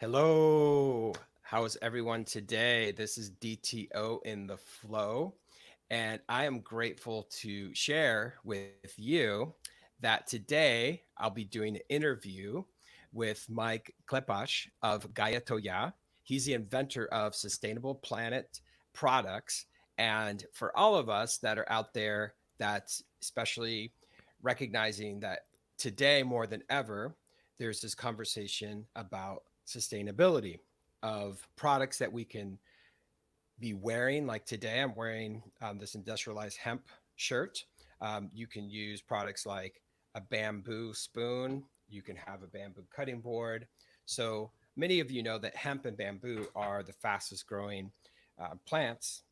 Hello. How is everyone today? This is DTO in the flow, and I am grateful to share with you that today I'll be doing an interview with Mike Klepash of Gaja. He's the inventor of sustainable planet products. And for all of us that are out there, that's especially recognizing that today more than ever, there's this conversation about sustainability of products that we can be wearing. Like today, I'm wearing this industrialized hemp shirt. You can use products like a bamboo spoon, you can have a bamboo cutting board. So many of you know that hemp and bamboo are the fastest growing plants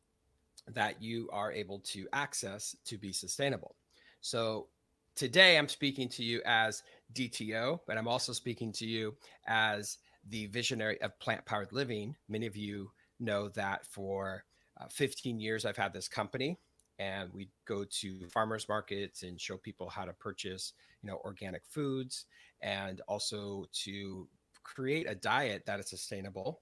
that you are able to access to be sustainable. So today I'm speaking to you as DTO, but I'm also speaking to you as the visionary of plant powered living. Many of you know that for 15 years I've had this company, and we go to farmers markets and show people how to purchase, organic foods, and also to create a diet that is sustainable,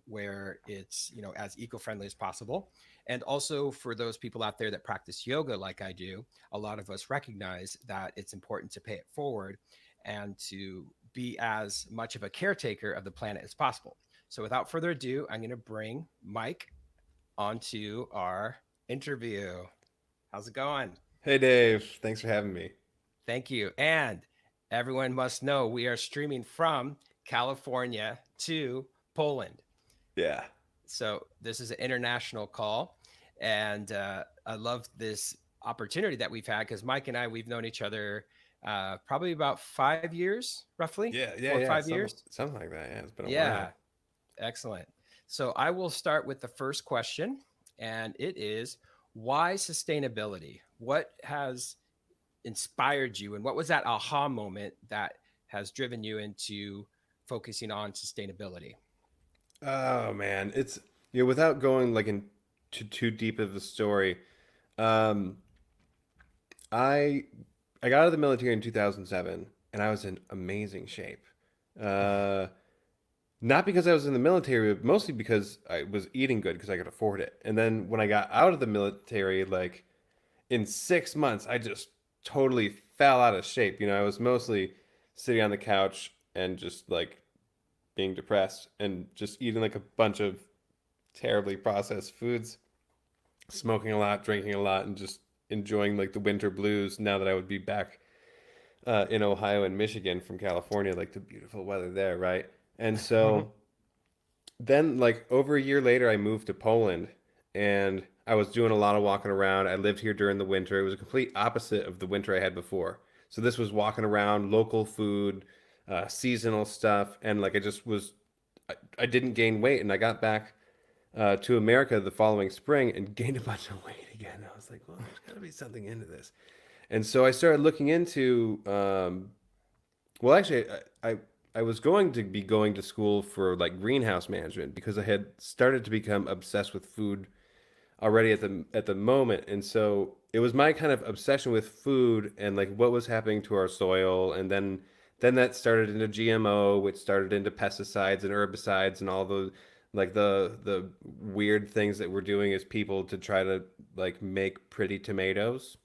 where it's as eco-friendly as possible. And also for those people out there that practice yoga like I do, a lot of us recognize that it's important to pay it forward and to be as much of a caretaker of the planet as possible. So without further ado, I'm going to bring Mike onto our interview. How's it going? Hey Dave, thanks for having me. Thank you. And everyone must know we are streaming from California to Poland. Yeah. So this is an international call, and I love this opportunity that we've had because Mike and I, we've known each other probably about 5 years, roughly Yeah, four yeah, or yeah. five Something years. something like that. Yeah, it's been a Yeah, while. excellent. So I will start with the first question, and it is, why sustainability? What has inspired you, and what was that aha moment that has driven you into focusing on sustainability? Oh man, it's without going like into too deep of the story. Um I I got out of the military in 2007 and I was in amazing shape. Uh Not because I was in the military, but mostly because I was eating good because I could afford it. And then when I got out of the military, like in 6 months, I just totally fell out of shape. I was mostly sitting on the couch and just like being depressed and just eating like a bunch of terribly processed foods, smoking a lot, drinking a lot, and just enjoying like the winter blues now that I would be back in Ohio and Michigan from California, like the beautiful weather there, right? And so then, like over a year later, I moved to Poland and I was doing a lot of walking around. I lived here during the winter. It was a complete opposite of the winter I had before. So this was walking around, local food, seasonal stuff, and like I just was, I didn't gain weight, and I got back to America the following spring and gained a bunch of weight again. I was like, well, there's got to be something into this, and so I started looking into well, actually, I was going to be going to school for like greenhouse management because I had started to become obsessed with food already at the moment, and so it was my kind of obsession with food and like what was happening to our soil, and then that started into GMO, which started into pesticides and herbicides and all those like the weird things that we're doing as people to try to like make pretty tomatoes.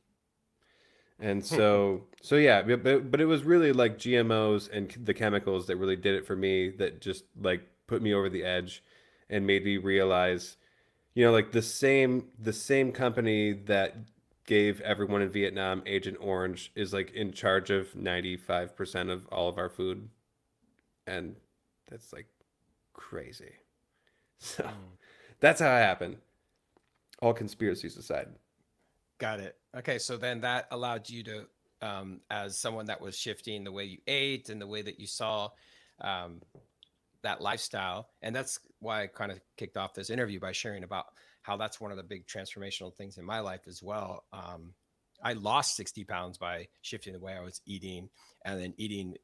And so yeah, but it was really like GMOs and the chemicals that really did it for me that just like put me over the edge and made me realize, like the same company that gave everyone in Vietnam Agent Orange is like in charge of 95% of all of our food, and that's like crazy. So Hmm. that's how it happened. All conspiracies aside. Got it. Okay, so then that allowed you to, as someone that was shifting the way you ate and the way that you saw um, that lifestyle, and that's why I kind of kicked off this interview by sharing about how that's one of the big transformational things in my life as well. I lost 60 pounds by shifting the way I was eating, and then eating,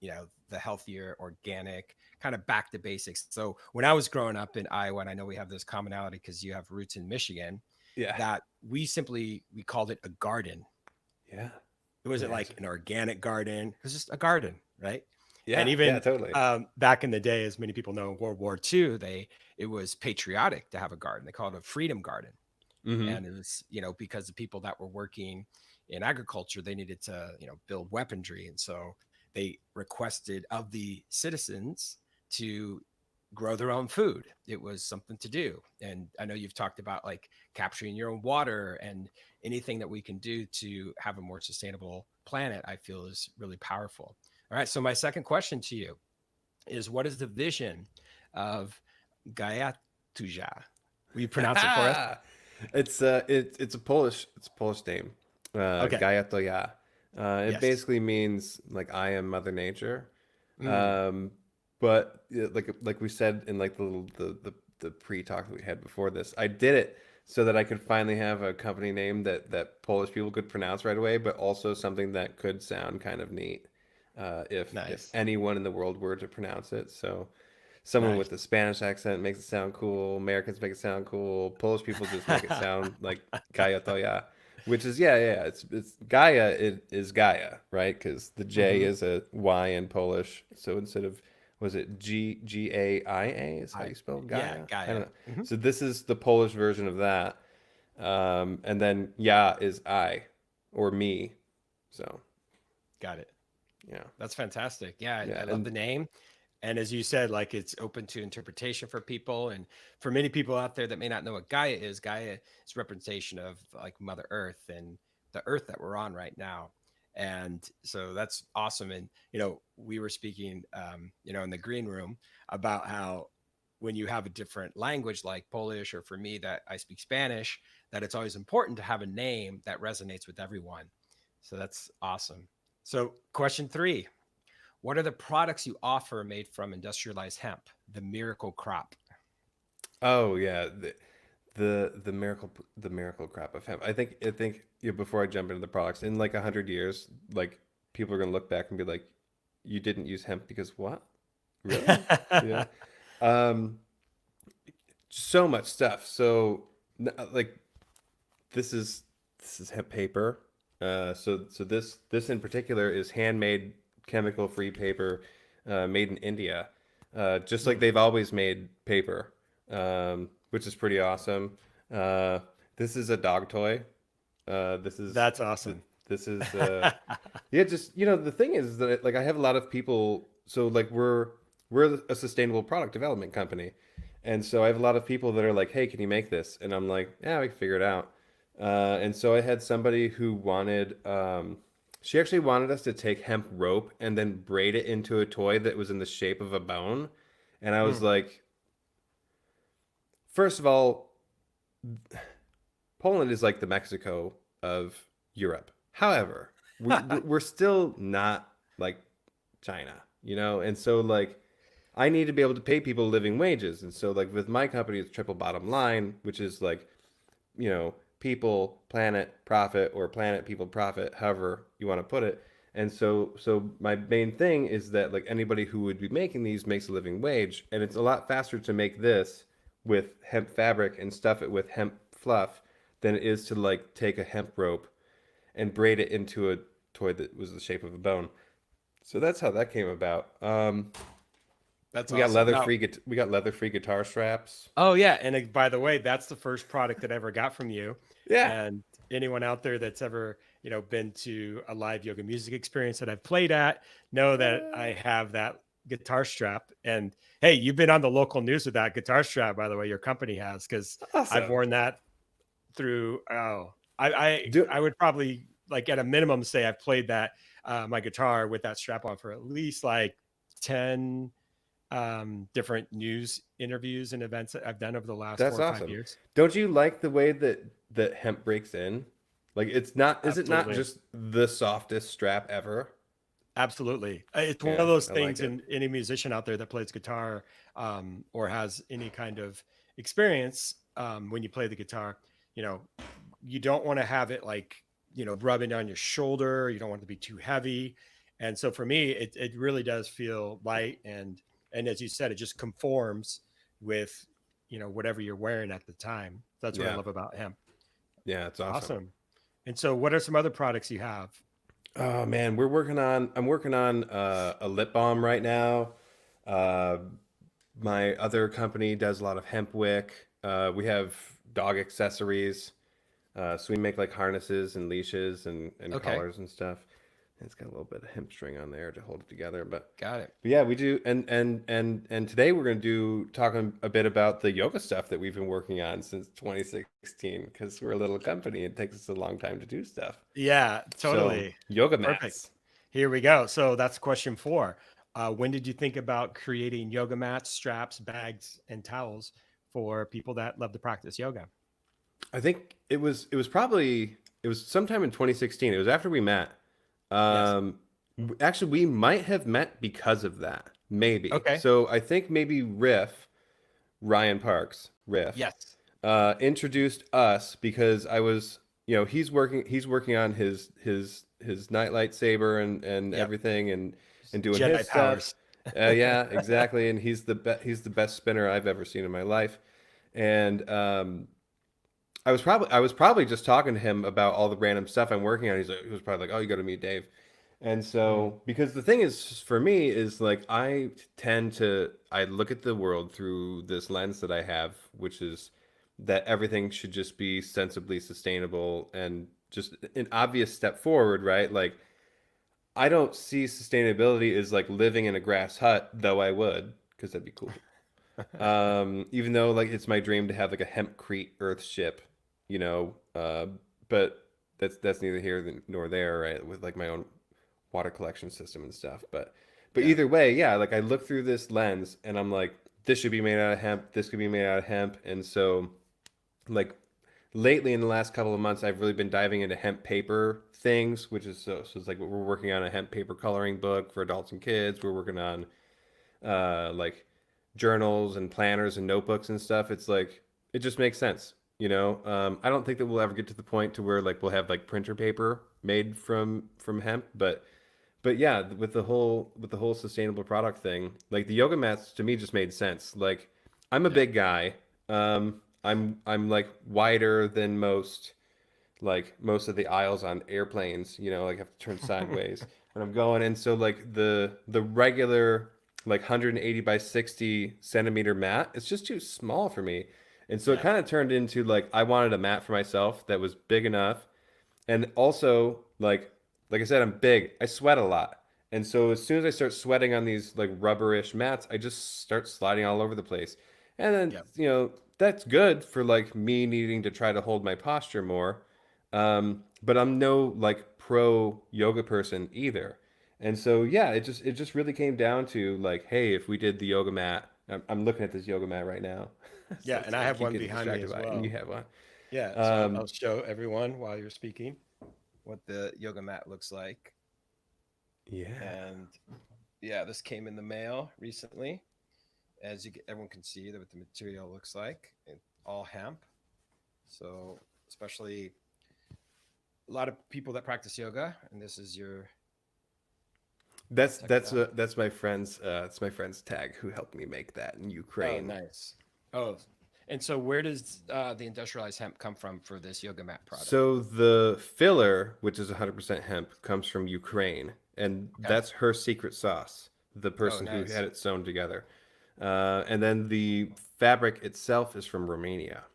the healthier, organic, kind of back to basics. So when I was growing up in Iowa, and I know we have this commonality because you have roots in Michigan, Yeah. that we called it a garden. Yeah. It wasn't Yeah. like an organic garden. It was just a garden, right? And Yeah, yeah, even totally. back in the day, as many people know, in World War II, it was patriotic to have a garden. They called it a freedom garden, Mm-hmm. and it was because the people that were working in agriculture, they needed to build weaponry, and so they requested of the citizens to grow their own food. It was something to do. And I know you've talked about like capturing your own water, and anything that we can do to have a more sustainable planet, I feel is really powerful. All right, so my second question to you is, what is the vision of Gaia? Will you pronounce it for us? It's a Polish name, Okay. Gaja Toja. It Yes. basically means like I am Mother Nature. Mm, Um, but yeah, like we said in like the pre-talk that we had before this, I did it so that I could finally have a company name that Polish people could pronounce right away, but also something that could sound kind of neat, if nice. anyone in the world were to pronounce it. So someone with Nice. a Spanish accent makes it sound cool. Americans make it sound cool. Polish people just make it sound like Gaia Toya, which is yeah. It's Gaia. It is Gaia, right? Because the J Hmm. is a Y in Polish. So instead of was it Gaia is how I you spell Yeah, Gaia? I don't Gaia. know. Hmm. So this is the Polish version of that. And then Ya is I or me. So Got it. yeah, That's fantastic. Yeah, I yeah, love and the name. And as you said, like it's open to interpretation for people. And for many people out there that may not know what Gaia is representation of like Mother Earth and the earth that we're on right now. And so that's awesome. And, we were speaking, in the green room about how when you have a different language like Polish, or for me that I speak Spanish, that it's always important to have a name that resonates with everyone. So that's awesome. So, question three: what are the products you offer made from industrialized hemp, the miracle crop? oh yeah, the miracle crop of hemp. I think before I jump into the products, in like 100 years, like people are gonna look back and be like, "You didn't use hemp because what? Really? Yeah." Um, so much stuff. So like this is this is hemp paper. So this in particular is handmade chemical free paper, made in India, just like Hmm, they've always made paper, which is pretty awesome. Uh, this is a dog toy. This is that's awesome. this is yeah. Just the thing is that like I have a lot of people. So like we're a sustainable product development company, and so I have a lot of people that are like, hey, can you make this? And I'm like, yeah, we can figure it out. And so I had somebody who wanted, she actually wanted us to take hemp rope and then braid it into a toy that was in the shape of a bone. And I was Mm. like, first of all, Poland is like the Mexico of Europe. However, we're still not like China, And so like I need to be able to pay people living wages. And so like with my company, it's triple bottom line, which is like people, planet, profit, or planet, people, profit, however you want to put it. And so my main thing is that like anybody who would be making these makes a living wage, and it's a lot faster to make this with hemp fabric and stuff it with hemp fluff than it is to like take a hemp rope and braid it into a toy that was the shape of a bone. So that's how that came about. That's We got awesome. leather Now, free. We got leather free guitar straps. oh yeah, and by the way, that's the first product that I ever got from you. Yeah. And anyone out there that's ever, been to a live yoga music experience that I've played at, know that I have that guitar strap. And hey, you've been on the local news with that guitar strap, by the way, your company has, because I've Awesome. worn that through. Oh, I Do I would probably like at a minimum say I've played that my guitar with that strap on for at least like 10 different news interviews and events that I've done over the last four That's or five awesome. years. Don't you like the way that hemp breaks in? Like it's not is it not Absolutely. just the softest strap ever? Absolutely. It's one of Yeah, those I like things, it. in any musician out there that plays guitar, or has any kind of experience, when you play the guitar, you know, you don't want to have it like, rubbing on your shoulder. You don't want it to be too heavy. And so for me, it really does feel light. And as you said, it just conforms with, whatever you're wearing at the time. That's what I Yeah. love about hemp. Yeah, it's awesome. Awesome. And so what are some other products you have? Oh man, I'm working on a lip balm right now. Uh, my other company does a lot of hemp wick. We have dog accessories. So we make like harnesses and leashes and Okay, collars and stuff. And it's got a little bit of hemp string on there to hold it together. got it. But yeah, we do. And today we're going to do talking a bit about the yoga stuff that we've been working on since 2016 because we're a little company. It takes us a long time to do stuff. Yeah, So totally. yoga Perfect. mats. Here we go. So that's question four. When did you think about creating yoga mats, straps, bags, and towels for people that love to practice yoga? I think it was sometime in 2016. It was after we met. Yes. Um, Actually, we might have met because of that. Maybe. Okay. So I think maybe Ryan Parks, Riff, Yes. introduced us because I was, he's working on his night lightsaber and Yep. everything and doing his Jedi stuff. powers. Yeah, exactly. And he's the best spinner I've ever seen in my life. And I was probably just talking to him about all the random stuff I'm working on. He was probably like, "Oh, you got to meet Dave." And Mhm. so, because the thing is for me is like I look at the world through this lens that I have, which is that everything should just be sensibly sustainable and just an obvious step forward, right? Like I don't see sustainability as like living in a grass hut, though I would, because that'd be cool. Even though like it's my dream to have like a hempcrete earth ship, you know, but that's neither here nor there, right? With like my own water collection system and stuff. But Yeah. either way, yeah, like I look through this lens and I'm like, this should be made out of hemp, this could be made out of hemp. And so like lately in the last couple of months, I've really been diving into hemp paper things, which is so it's like we're working on a hemp paper coloring book for adults and kids. We're working on like journals and planners and notebooks and stuff. It's like it just makes sense, you know. I don't think that we'll ever get to the point to where like we'll have like printer paper made from hemp, but yeah, with the whole sustainable product thing, like the yoga mats to me just made sense. Like I'm a Yeah. big guy. I'm like wider than most of the aisles on airplanes, you know, like I have to turn sideways when I'm going. And so like the regular like 180 by 60 centimeter mat, it's just too small for me. And so it Yeah. kind of turned into like I wanted a mat for myself that was big enough and also like I said, I'm big. I sweat a lot. And so as soon as I start sweating on these like rubberish mats, I just start sliding all over the place. And then, Yep. you know, that's good for like me needing to try to hold my posture more. But I'm no like pro yoga person either. And so yeah, it just really came down to like, hey, if we did the yoga mat, I'm looking at this yoga mat right now. Yeah. So And I I have keep one getting behind me distracted as by it, and you well. have one. Yeah. So I'll Um, show everyone while you're speaking. What the yoga mat looks like. yeah. And yeah, this came in the mail recently. As everyone can see that what the material looks like. All hemp. So especially a lot of people that practice yoga, and this is your textile. That's my friend's it's my friend's tag who helped me make that in Oh, Ukraine. nice. Oh, and so where does the industrialized hemp come from for this yoga mat product? So the filler, which is 100% hemp, comes from Ukraine, and Okay. that's her secret sauce. The Oh, person who nice. had it sewn together, and then the fabric itself is from Romania.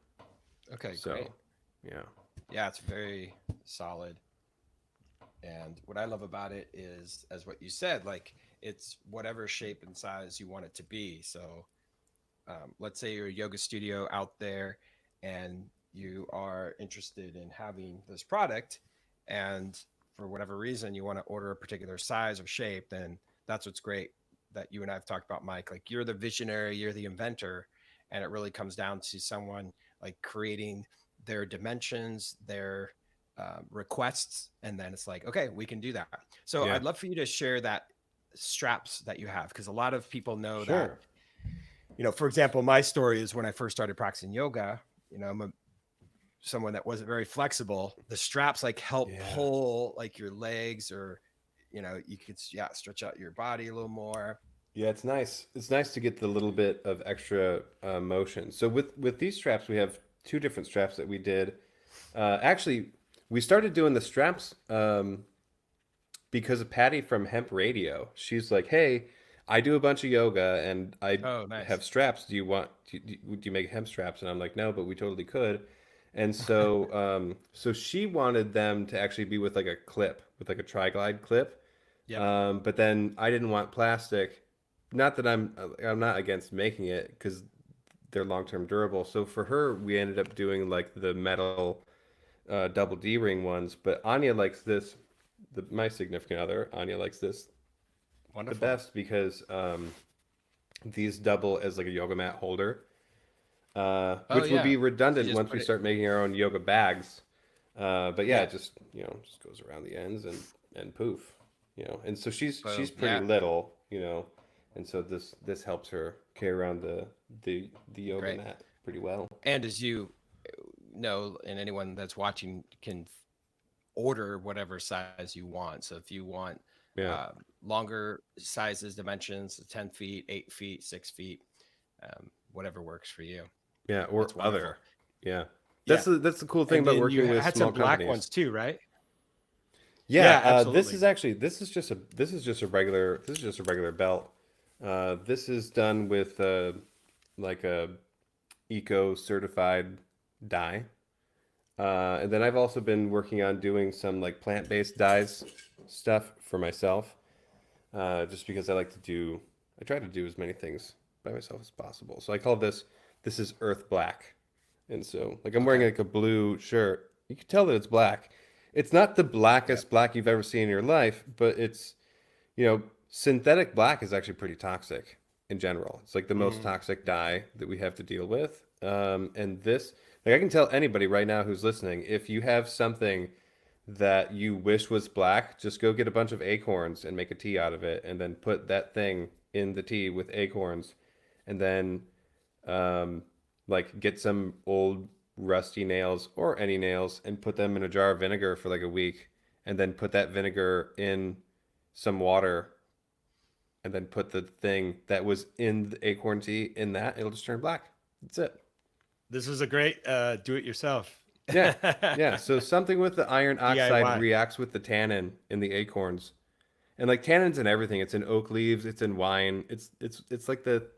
Okay, great. So, yeah, Yeah, it's very solid. And what I love about it is, as what you said, like it's whatever shape and size you want it to be. So, let's say you're a yoga studio out there and you are interested in having this product, and for whatever reason you want to order a particular size or shape, then that's what's great that you and I've talked about, Mike. Like you're the visionary, you're the inventor, and it really comes down to someone like creating their dimensions, their requests, and then it's like, okay, we can do that. So yeah, I'd love for you to share that straps that you have because a lot of people know that, sure, for example, my story is when I first started practicing yoga, I'm someone that wasn't very flexible. The straps like help yeah. pull like your legs, or you could, yeah, stretch out your body a little more. Yeah, it's nice. It's nice to get the little bit of extra motion. So with these straps, we have two different straps that we did. Actually, we started doing the straps because of Patty from Hemp Radio. She's like, "Hey, I do a bunch of yoga and I Oh, nice. have straps. Do you make hemp straps?" And I'm like, "No, but we totally could." And so so she wanted them to actually be with like a clip, with like a tri-glide clip. Yep. But then I didn't want plastic. Not that I'm not against making it because they're long-term durable. So for her, we ended up doing like the metal double D ring ones. But Anya likes this. My significant other, Anya, likes this the Wonderful. best because these double as like a yoga mat holder, Oh which will yeah. be So you redundant just once put we it. start making our own yoga bags. But yeah, Yeah. it just just goes around the ends and poof, And so she's Boom. pretty Yeah. little, and so this helps her carry around the yoga Great. mat pretty well. And as you know, and anyone that's watching can order whatever size you want. So if you want Yeah, longer sizes, dimensions, 10 feet, 8 feet, 6 feet, whatever works for you. yeah, or That's wonderful. other, yeah. Yeah. That's the cool thing And about then you working with had some small black companies. ones too, right? Yeah, Yeah, absolutely. this is just a regular belt. This is done with like a eco certified dye. And then I've also been working on doing some like plant-based dyes stuff for myself, just because I try to do as many things by myself as possible. So I call this is Earth Black. And so like I'm wearing Okay. like a blue shirt. You can tell that it's black. It's not the Yep. blackest black you've ever seen in your life, but synthetic black is actually pretty toxic in general. It's like the most Mm, toxic dye that we have to deal with. And this, like, I can tell anybody right now who's listening, if you have something that you wish was black, just go get a bunch of acorns and make a tea out of it, and then put that thing in the tea with acorns, and then um, like get some old rusty nails or any nails and put them in a jar of vinegar for like a week, and then put that vinegar in some water and then put the thing that was in the acorn tea in that, it'll just turn black. That's it. This is a great do-it-yourself. Yeah. Yeah. So something with the iron oxide DIY. reacts with the tannin in the acorns. And like tannins in everything. It's in oak leaves, it's in wine. It's like the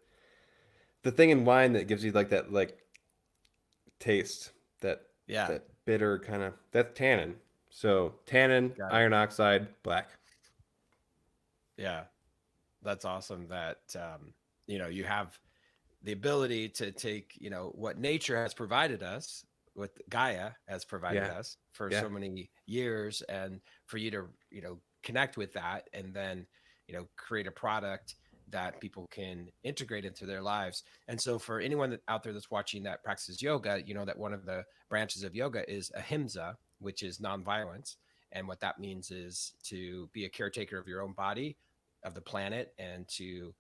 thing in wine that gives you like that like taste, that yeah. that bitter kind of that's tannin. So tannin, Got it. iron oxide, black. Yeah. That's awesome that you have the ability to take, what nature has provided us, what Gaia has provided Yeah. us for Yeah. so many years, and for you to, connect with that and then, create a product that people can integrate into their lives. And so for anyone out there that's watching that practices yoga, you know that one of the branches of yoga is ahimsa, which is nonviolence. And what that means is to be a caretaker of your own body, of the planet, and to,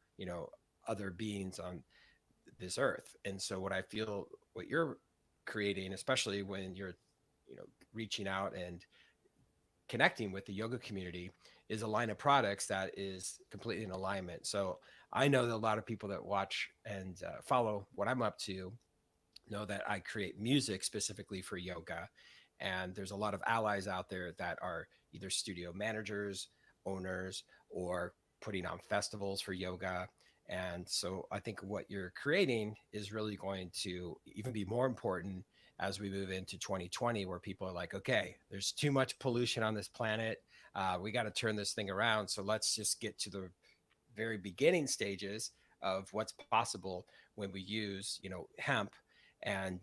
other beings on this earth. And so what I feel what you're creating, especially when you're, reaching out and connecting with the yoga community, is a line of products that is completely in alignment. So I know that a lot of people that watch and follow what I'm up to know that I create music specifically for yoga. And there's a lot of allies out there that are either studio managers, owners, or putting on festivals for yoga. And so I think what you're creating is really going to even be more important as we move into 2020, where people are like, okay, there's too much pollution on this planet. We got to turn this thing around. So let's just get to the very beginning stages of what's possible when we use, hemp. And,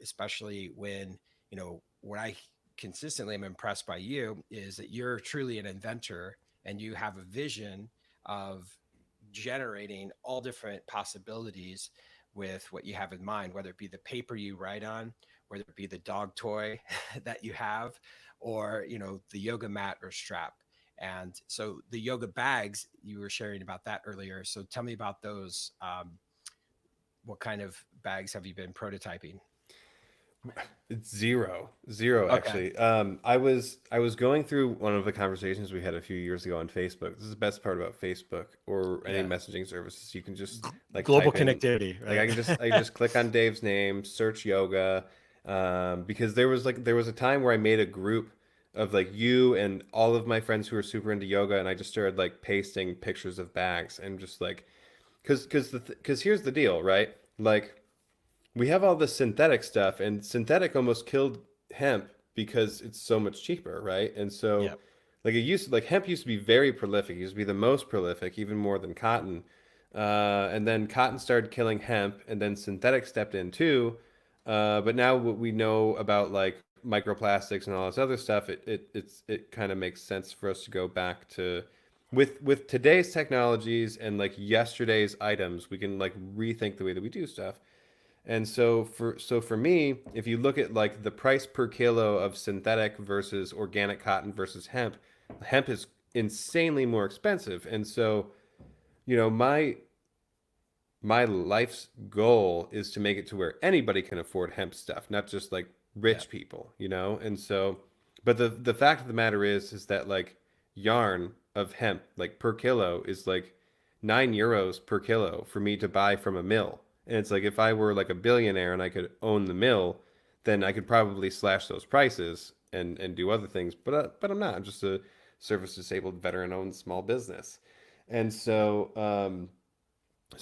especially when, what I consistently am impressed by you is that you're truly an inventor, and you have a vision of generating all different possibilities with what you have in mind, whether it be the paper you write on, whether it be the dog toy that you have, or, the yoga mat or strap. And so the yoga bags, you were sharing about that earlier. So tell me about those. What kind of bags have you been prototyping? It's zero Okay. actually. I was going through one of the conversations we had a few years ago on Facebook. This is the best part about Facebook or any Yeah. messaging services. You can just like Global type in, connectivity, like right? I can just click on Dave's name, search yoga, because there was a time where I made a group of like you and all of my friends who are super into yoga, and I just started like pasting pictures of bags and just like, because here's the deal, right? Like we have all this synthetic stuff, and synthetic almost killed hemp because it's so much cheaper, right? And so, Yep. like hemp used to be very prolific. It used to be the most prolific, even more than cotton. And then cotton started killing hemp, and then synthetic stepped in too. But now what we know about like microplastics and all this other stuff, it kind of makes sense for us to go back to with today's technologies and like yesterday's items, we can like rethink the way that we do stuff. And so for me, if you look at like the price per kilo of synthetic versus organic cotton versus hemp, hemp is insanely more expensive. And so, my life's goal is to make it to where anybody can afford hemp stuff, not just like Yep. rich people. And so, but the fact of the matter is that like yarn of hemp like per kilo is like 9 euros per kilo for me to buy from a mill. And it's like if I were like a billionaire and I could own the mill, then I could probably slash those prices and do other things. But I'm not. I'm just a service disabled veteran owned small business. And so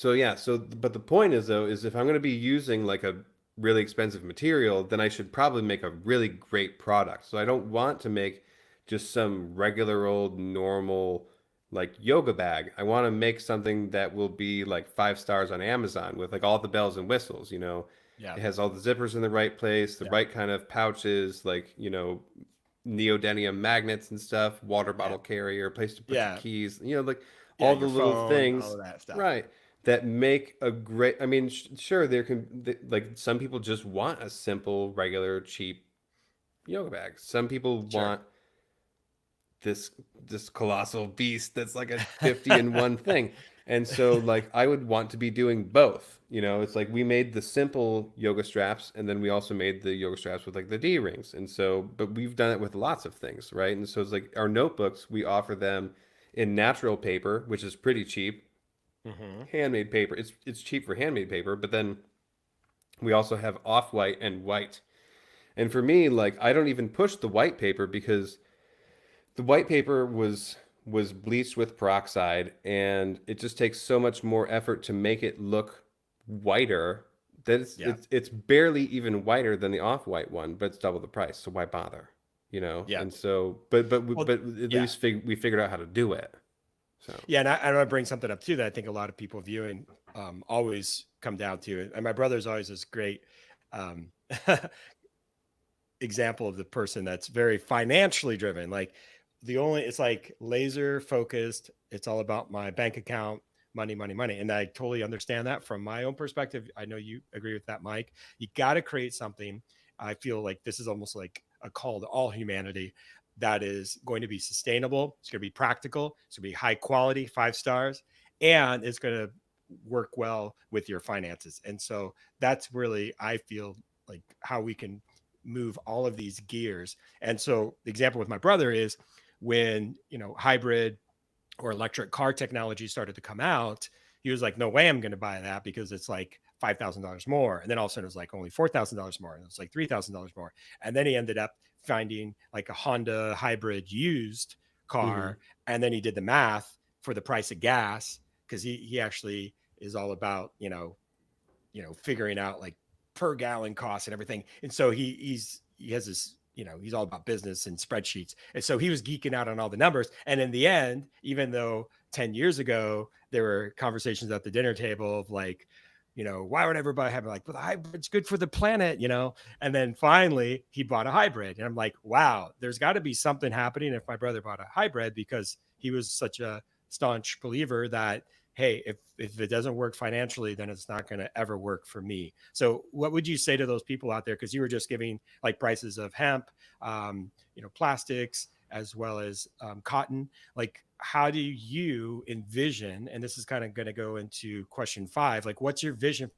yeah, but the point is though is if I'm going to be using like a really expensive material, then I should probably make a really great product. So I don't want to make just some regular old normal like yoga bag. I want to make something that will be like 5 stars on Amazon with like all the bells and whistles. It Yep. has all the zippers in the right place, the Yep. right kind of pouches, like, neodymium magnets and stuff, water bottle Yep. carrier, place to put your Yeah. keys, like Yeah. all the Your little phone, all things, of that stuff. right, that make a great. I mean, sure, like some people just want a simple, regular, cheap yoga bag. Some people Sure. want this this colossal beast that's like a 50 in one thing. And so like I would want to be doing both. It's like we made the simple yoga straps and then we also made the yoga straps with like the D rings. And so but we've done it with lots of things, right? And so it's like our notebooks, we offer them in natural paper, which is pretty cheap. Hmm. Handmade paper. It's cheap for handmade paper, but then we also have off-white and white. And for me, like I don't even push the white paper because the white paper was bleached with peroxide, and it just takes so much more effort to make it look whiter that it's Yeah. it's, it's barely even whiter than the off-white one, but it's double the price. So why bother? Yeah. And so, but Well, at yeah. least we figured out how to do it. So Yeah. And I want to bring something up too that I think a lot of people viewing always come down to. And my brother's always this great um, example of the person that's very financially driven. Like it's like laser focused. It's all about my bank account, money, money, money. And I totally understand that from my own perspective. I know you agree with that, Mike. You got to create something. I feel like this is almost like a call to all humanity that is going to be sustainable. It's going to be practical. It's going to be high quality, 5 stars, and it's going to work well with your finances. And so that's really, I feel like how we can move all of these gears. And so the example with my brother is when, hybrid or electric car technology started to come out, he was like, no way I'm going to buy that because it's like $5,000 more. And then all of a sudden it was like only $4,000 more. And it's like $3,000 more. And then he ended up finding like a Honda hybrid used hmm car. And then he did the math for the price of gas because he actually is all about, figuring out like per gallon costs and everything. And so he has this, he's all about business and spreadsheets. And so he was geeking out on all the numbers. And in the end, even though 10 years ago there were conversations at the dinner table of like, why would everybody have it? Like, well, the hybrid's good for the planet. And then finally he bought a hybrid. And I'm like, wow, there's got to be something happening if my brother bought a hybrid, because he was such a staunch believer that, hey, if it doesn't work financially, then it's not going to ever work for me. So what would you say to those people out there? Because you were just giving like prices of hemp, plastics, as well as cotton. Like, how do you envision, and this is kind of going to go into question 5, like what's your vision?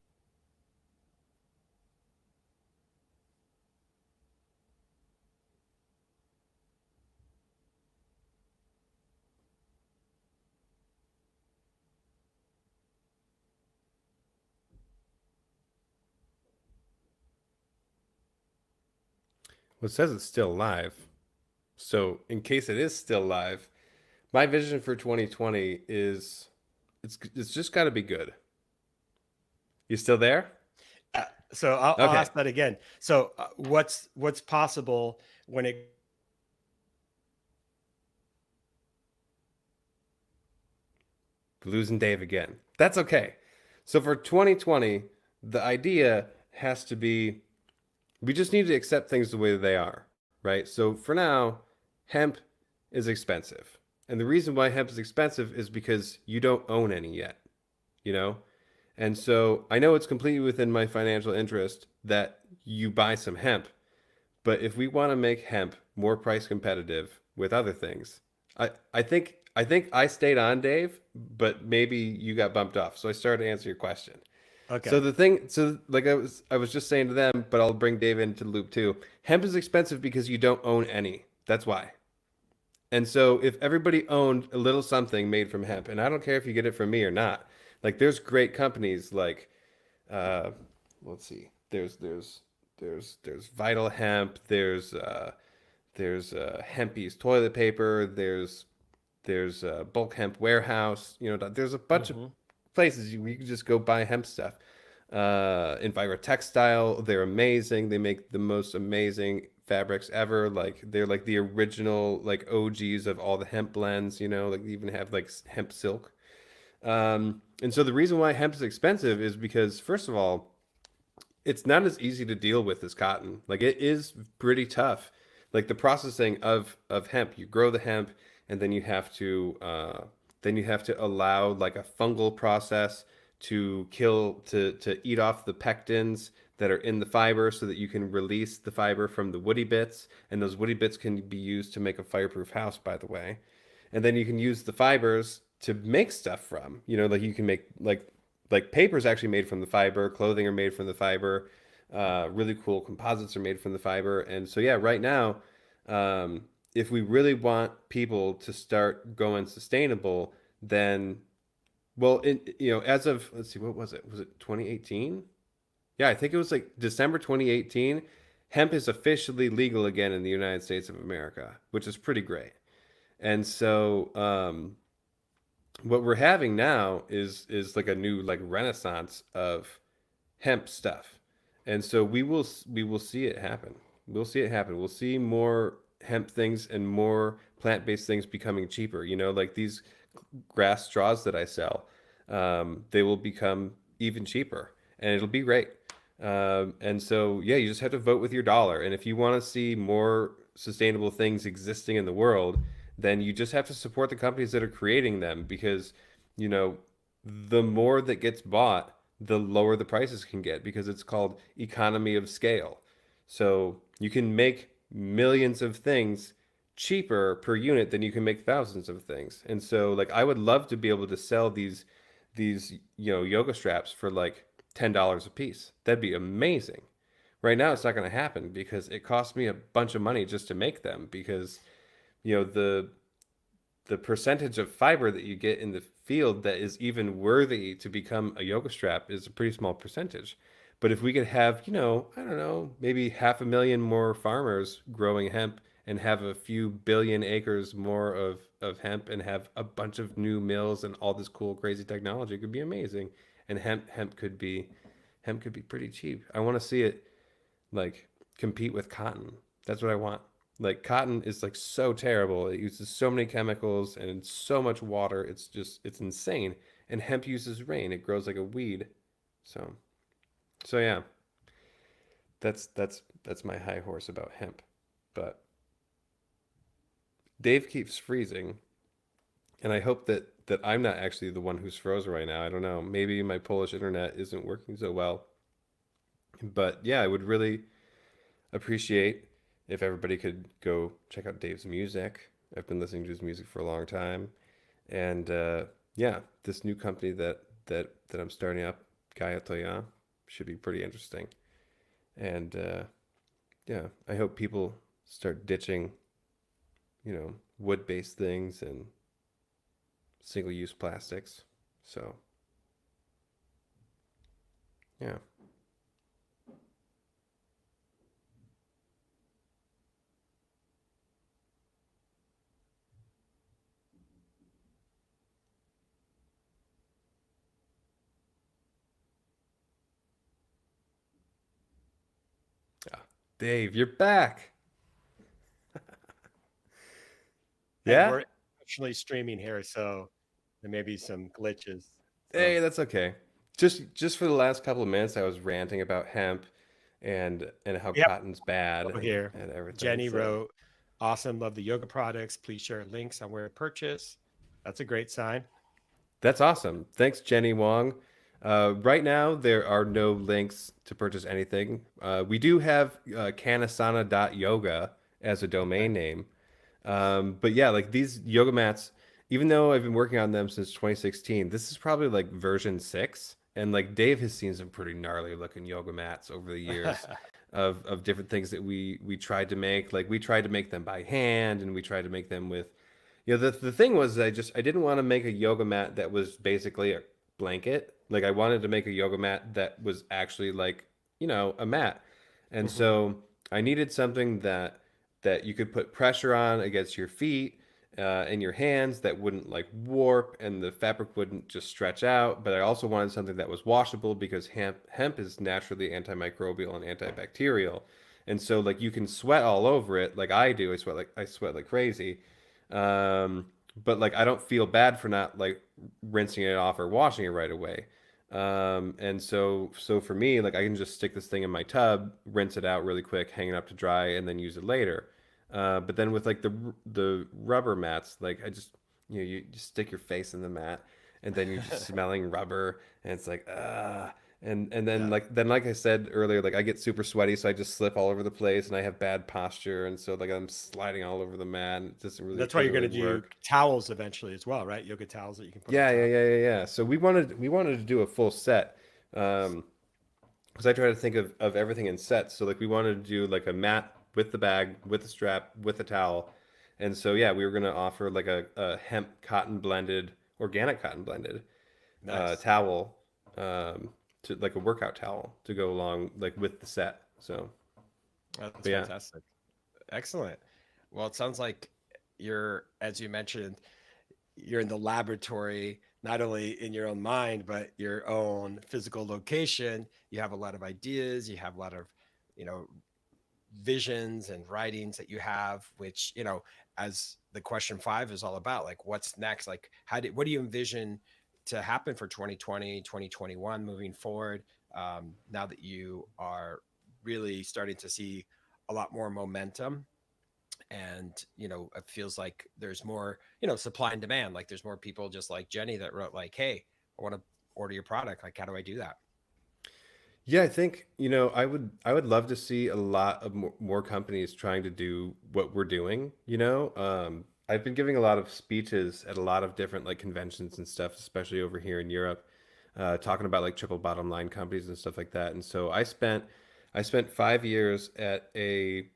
Well, it says it's still live. So, in case it is still live, my vision for 2020 is it's just got to be good. You still there? So I'll Okay. ask that again. So what's possible when it Losing Dave again. That's okay. So for 2020, the idea has to be we just need to accept things the way that they are, right? So for now, hemp is expensive. And the reason why hemp is expensive is because you don't own any yet, you know? And so I know it's completely within my financial interest that you buy some hemp, but if we want to make hemp more price competitive with other things, I think I stayed on, Dave, but maybe you got bumped off. So I started to answer your question. So okay. the thing, so like I was just saying to them, but I'll bring Dave into the loop too. Hemp is expensive because you don't own any. That's why. And so if everybody owned a little something made from hemp, and I don't care if you get it from me or not, like there's great companies like uh, let's see, there's Vital Hemp, there's Hempy's toilet paper, there's Bulk Hemp Warehouse. You know, there's a bunch of Hmm. places you can just go buy hemp stuff. Enviro Textile, they're amazing. They make the most amazing fabrics ever. Like they're like the original like OGs of all the hemp blends. You know, like they even have like hemp silk. And so the reason why hemp is expensive is because first of all, it's not as easy to deal with as cotton. Like it is pretty tough. Like the processing of hemp, you grow the hemp, and then you have to allow like a fungal process to to eat off the pectins that are in the fiber, so that you can release the fiber from the woody bits, and those woody bits can be used to make a fireproof house, by the way. And then you can use the fibers to make stuff from. You know, like you can make like paper is actually made from the fiber, clothing are made from the fiber, really cool composites are made from the fiber. And so yeah, right now, um, if we really want people to start going sustainable, then well, as of let's see, what was it? Was it 2018? Yeah, I think it was like December 2018. Hemp is officially legal again in the United States of America, which is pretty great. And so what we're having now is like a new like renaissance of hemp stuff, and so we will see it happen. We'll see it happen. We'll see more hemp things and more plant-based things becoming cheaper. You know, like these grass straws that I sell, they will become even cheaper, and it'll be great. And so yeah, you just have to vote with your dollar. And if you want to see more sustainable things existing in the world, then you just have to support the companies that are creating them, because you know the more that gets bought, the lower the prices can get, because it's called economy of scale. So you can make millions of things cheaper per unit than you can make thousands of things. And so like I would love to be able to sell these yoga straps for like $10 a piece. That'd be amazing. Right now it's not going to happen because it costs me a bunch of money just to make them, because the percentage of fiber that you get in the field that is even worthy to become a yoga strap is a pretty small percentage. But if we could have, I don't know, maybe 500,000 more farmers growing hemp, and have a few billion acres more of hemp, and have a bunch of new mills and all this cool, crazy technology, it could be amazing. And hemp could be pretty cheap. I want to see it like compete with cotton. That's what I want. Like cotton is like so terrible. It uses so many chemicals and so much water. It's insane. And hemp uses rain. It grows like a weed. So so yeah, that's my high horse about hemp. But Dave keeps freezing, and I hope that I'm not actually the one who's frozen right now. I don't know. Maybe my Polish internet isn't working so well. But yeah, I would really appreciate if everybody could go check out Dave's music. I've been listening to his music for a long time, and yeah, this new company that I'm starting up, Gaja, should be pretty interesting. And yeah, I hope people start ditching, wood-based things and single-use plastics. So yeah. Dave, you're back. Hey, Yeah? we're actually streaming here, so there may be some glitches. So, Hey, that's okay. Just for the last couple of minutes, I was ranting about hemp and how yep, cotton's bad go here. and everything. Jenny So wrote, "Awesome, love the yoga products. Please share links on where to purchase." That's a great sign. that's awesome. Thanks, Jenny Wong. Right now, there are no links to purchase anything. We do have kanasana.yoga as a Okay, domain name. But yeah, like these yoga mats, even though I've been working on them since 2016, this is probably like version 6. And like Dave has seen some pretty gnarly looking yoga mats over the years of different things that we tried to make. Like we tried to make them by hand and we tried to make them with the thing was I didn't want to make a yoga mat that was basically a blanket. Like I wanted to make a yoga mat that was actually like, a mat. And hmm so I needed something that you could put pressure on against your feet and your hands that wouldn't like warp and the fabric wouldn't just stretch out. But I also wanted something that was washable because hemp is naturally antimicrobial and antibacterial. And so like you can sweat all over it like I do. I sweat like crazy. Um, but like I don't feel bad for not like rinsing it off or washing it right away. And so for me, like I can just stick this thing in my tub, rinse it out really quick, hang it up to dry, and then use it later. But then with like the rubber mats, like I just you just stick your face in the mat, and then you're just smelling rubber, and it's like and then yeah, like I said earlier, like I get super sweaty, so I just slip all over the place, and I have bad posture, and so like I'm sliding all over the mat, and it that's why doesn't you're going really to do work. towels eventually as well, right? Yoga towels that you can put on Yeah, yeah, top. yeah, yeah, yeah. So we wanted to do a full set. Because I try to think of everything in sets. So like we wanted to do like a mat with the bag, with the strap, with the towel. And so yeah, we were gonna offer like a hemp cotton blended, organic cotton blended Nice. towel, to like a workout towel to go along like with the set. So That's but yeah. Fantastic. Excellent. Well, it sounds like you're, as you mentioned, you're in the laboratory, not only in your own mind, but your own physical location. You have a lot of ideas, you have a lot of, you know, visions and writings that you have, which, as the question 5 is all about, like what's next? Like what do you envision to happen for 2020, 2021 moving forward? Now that you are really starting to see a lot more momentum and it feels like there's more supply and demand, like there's more people just like Jenny that wrote like, hey, I want to order your product, like how do I do that? Yeah, I think, I would love to see a lot of more companies trying to do what we're doing. I've been giving a lot of speeches at a lot of different like conventions and stuff, especially over here in Europe, talking about like triple bottom line companies and stuff like that. And so I spent 5 years at a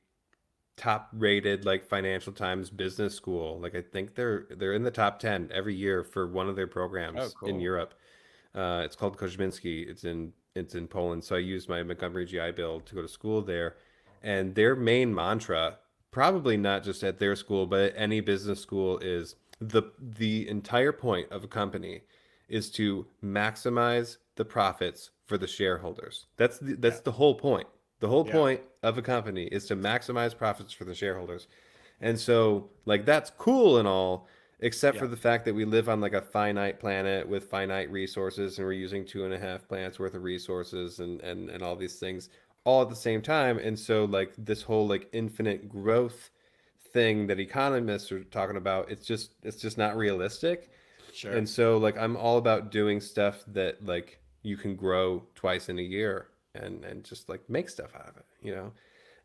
top rated like Financial Times business school. Like I think they're in the top 10 every year for one of their Oh, programs in cool. Europe. It's called Kozminski. It's in Poland. So I used my Montgomery GI Bill to go to school there, and their main mantra, probably not just at their school, but at any business school, is the entire point of a company is to maximize the profits for the shareholders. Yeah. That's the whole point. The whole Yeah. point of a company is to maximize profits for the shareholders. And so, like, that's cool and all, except for Yeah. the fact that we live on like a finite planet with finite resources and we're using 2.5 plants worth of resources and all these things all at the same time. And so, like, this whole like infinite growth thing that economists are talking about, it's just not realistic. Sure. And so, like, I'm all about doing stuff that like you can grow twice in a year and just like make stuff out of it.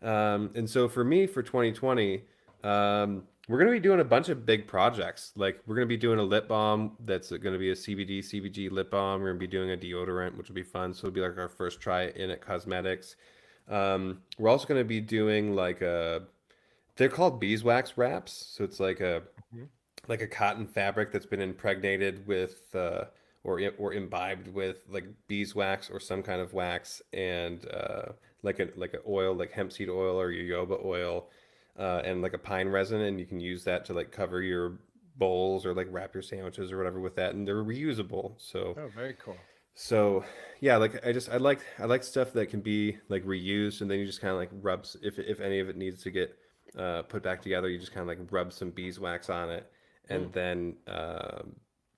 And so for me, for 2020, we're going to be doing a bunch of big projects. Like we're going to be doing a lip balm that's going to be a CBD CBG lip balm. We're going to be doing a deodorant, which will be fun. So it'll be like our first try in at cosmetics. We're also going to be doing like they're called beeswax wraps. So it's Mhm. like a cotton fabric that's been impregnated with or imbibed with like beeswax or some kind of wax and like a oil like hemp seed oil or jojoba oil and like a pine resin, and you can use that to like cover your bowls or like wrap your sandwiches or whatever with that, and they're reusable. So Oh, very cool. So yeah, like I like stuff that can be like reused, and then you just kind of like rubs if any of it needs to get put back together, you just kind of like rub some beeswax on it, Mm. and then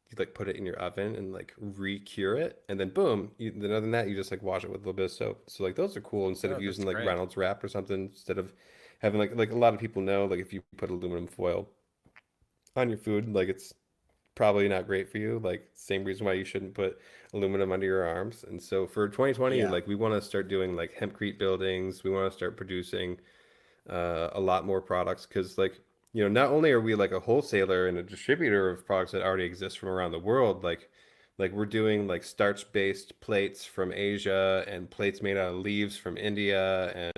you like put it in your oven and like re-cure it, and then boom. Then other than that, you just like wash it with a little bit of soap. So like those are cool instead of Oh, that's using like great. Reynolds wrap or something. Instead of having like a lot of people know like if you put aluminum foil on your food, like it's probably not great for you. Like same reason why you shouldn't put aluminum under your arms. And so for 2020, Yeah. like we want to start doing like hempcrete buildings. We want to start producing a lot more products because like not only are we like a wholesaler and a distributor of products that already exist from around the world, like we're doing like starch based plates from Asia and plates made out of leaves from India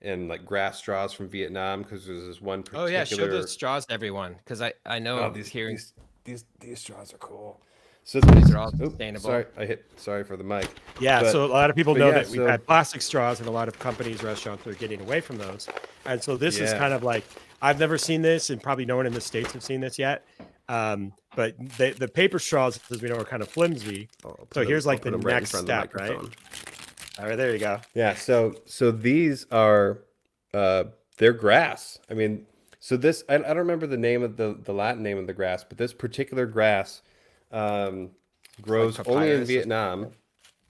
and like grass straws from Vietnam because there's this one Oh yeah, show the particular. straws to everyone because I Oh, know these hearing these these straws are cool. So these there's, are all oh, sustainable. sorry for the mic, Yeah, so a but lot of people know yeah, that we've so had plastic straws, and a lot of companies, restaurants are getting away from those. And so this is yeah, kind of like I've never seen this, and probably no one in the states have seen this yet. But the paper straws, as we know, are kind of flimsy. So here's I'll like put the them right in next front of the step, right? microphone. All right, there you go. Yeah, so these are uh they're grass. I mean, so this I don't remember the name of the Latin name of the grass, but this particular grass um It's like grows only in papyrus or Vietnam. something.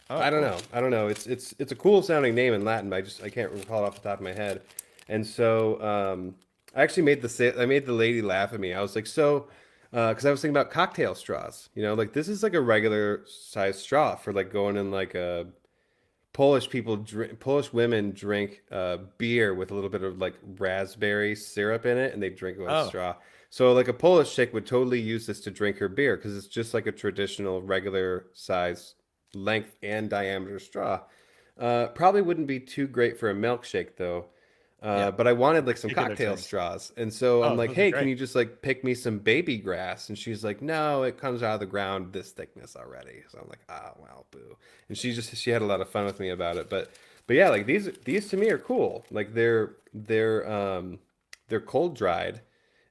Oh, I don't cool. know. I don't know. It's a cool sounding name in Latin, but I can't recall it off the top of my head. And so I actually I made the lady laugh at me. I was like, so because I was thinking about cocktail straws. Like this is like a regular size straw for like going in like a Polish women drink beer with a little bit of like raspberry syrup in it, and they drink it with Oh, straw. So like a Polish chick would totally use this to drink her beer because it's just like a traditional regular size length and diameter straw. Probably wouldn't be too great for a milkshake though. Yeah, But I wanted like some particular cocktail drinks. straws. And so I'm Oh, like, those are hey, can great. you just like pick me some baby grass? And she's like, no, it comes out of the ground this thickness already. So I'm like, oh, well, boo. And she had a lot of fun with me about it. But yeah, like these to me are cool. Like they're cold dried.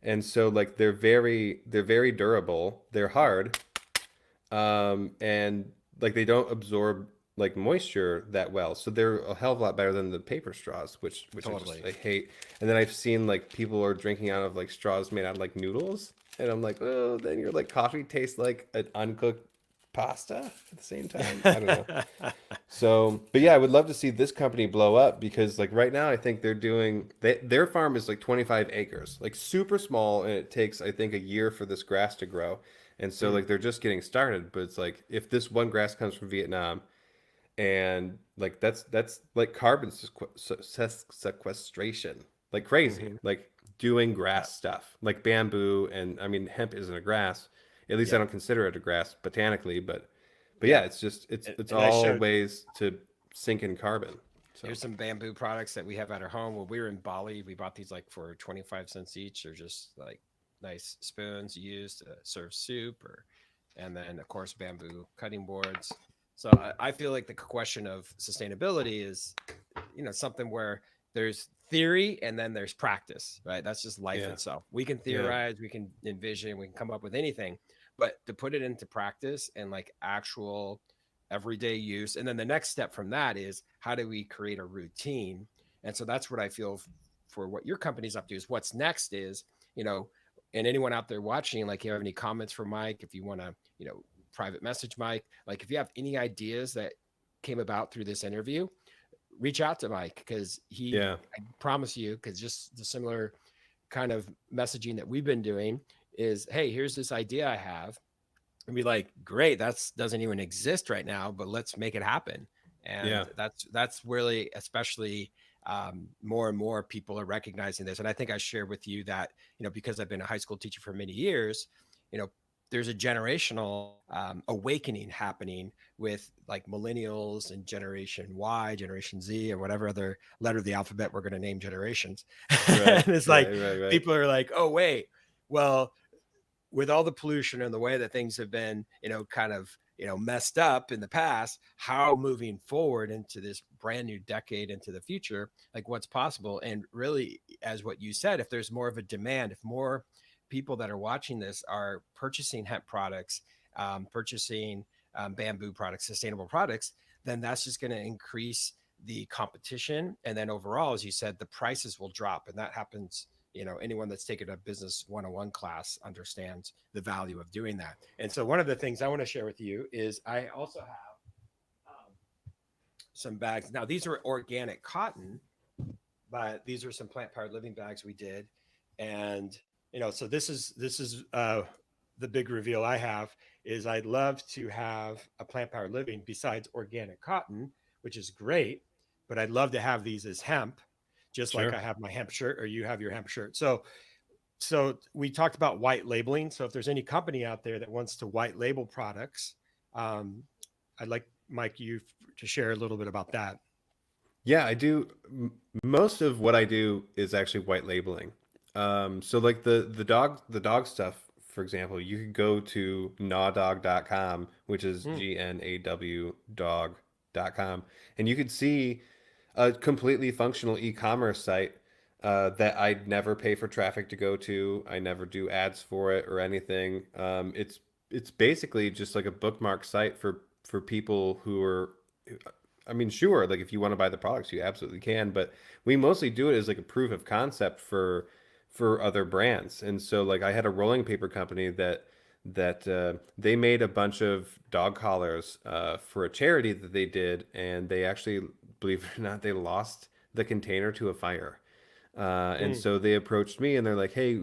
And so like they're very durable. They're hard and like they don't absorb like moisture that well, so they're a hell of a lot better than the paper straws, which Totally. I hate. And then I've seen like people are drinking out of like straws made out of like noodles, and I'm like, oh, then your like coffee tastes like an uncooked pasta at the same time. I don't know. So, but yeah, I would love to see this company blow up because like right now I think their farm is like 25 acres, like super small, and it takes I think a year for this grass to grow. And so Mm, like they're just getting started, but it's like if this one grass comes from Vietnam and like that's like sequestration, like crazy, hmm. like doing Yeah, grass stuff, like bamboo, and I mean hemp isn't a grass. At least I yeah, don't consider it a grass botanically, but yeah, yeah. it's just it's And I all showed ways to sink in carbon. So here's some bamboo products that we have at our home. When we were in Bali, we bought these like for 25 cents each. They're just like nice spoons used to serve soup or and then of course bamboo cutting boards. So I feel like the question of sustainability is, something where there's theory and then there's practice, right? That's just life yeah, itself. We can yeah, theorize, we can envision, we can come up with anything, but to put it into practice and like actual everyday use. And then the next step from that is how do we create a routine? And so that's what I feel for what your company's up to is what's next is, you know, and anyone out there watching, like, you have any comments for Mike, if you want to, private message Mike, like if you have any ideas that came about through this interview, reach out to Mike because yeah, I promise you, because just the similar kind of messaging that we've been doing is, hey, here's this idea I have, and be like, great, that's doesn't even exist right now, but let's make it happen. yeah, And that's really, especially more and more people are recognizing this. And I think I shared with you that, because I've been a high school teacher for many years, you know, there's a generational awakening happening with like millennials and Generation Y, Generation Z, or whatever other letter of the alphabet we're going to name generations. right, And it's like right. people are like, oh wait, well, with all the pollution and the way that things have been, kind of, messed up in the past, how moving forward into this brand new decade into the future, like what's possible. And really, as what you said, if there's more of a demand, if more people that are watching this are purchasing hemp products, purchasing bamboo products, sustainable products, then that's just going to increase the competition. And then overall, as you said, the prices will drop. And that happens, anyone that's taken a business 101 class understands the value of doing that. And so one of the things I want to share with you is I also have um, some bags. Now, these are organic cotton, but these are some plant powered living bags we did. And, so this is the big reveal I have is I'd love to have a plant powered living besides organic cotton, which is great, but I'd love to have these as hemp, just like Sure. I have my hemp shirt or you have your hemp shirt. So we talked about white labeling. So if there's any company out there that wants to white label products, um, I'd like Mike you to share a little bit about that. Yeah, I do. Most of what I do is actually white labeling. So like the dog stuff, for example, you could go to gnawdog.com, which is Mm, GNAW dog.com, and you could see a completely functional e-commerce site that I'd never pay for traffic to go to. I never do ads for it or anything. It's basically just like a bookmark site for people who are. I mean, sure, like if you want to buy the products, you absolutely can, but we mostly do it as like a proof of concept for other brands. And so like I had a rolling paper company that they made a bunch of dog collars for a charity that they did, and they actually, believe it or not, they lost the container to a fire. And mm. so they approached me and they're like, "Hey,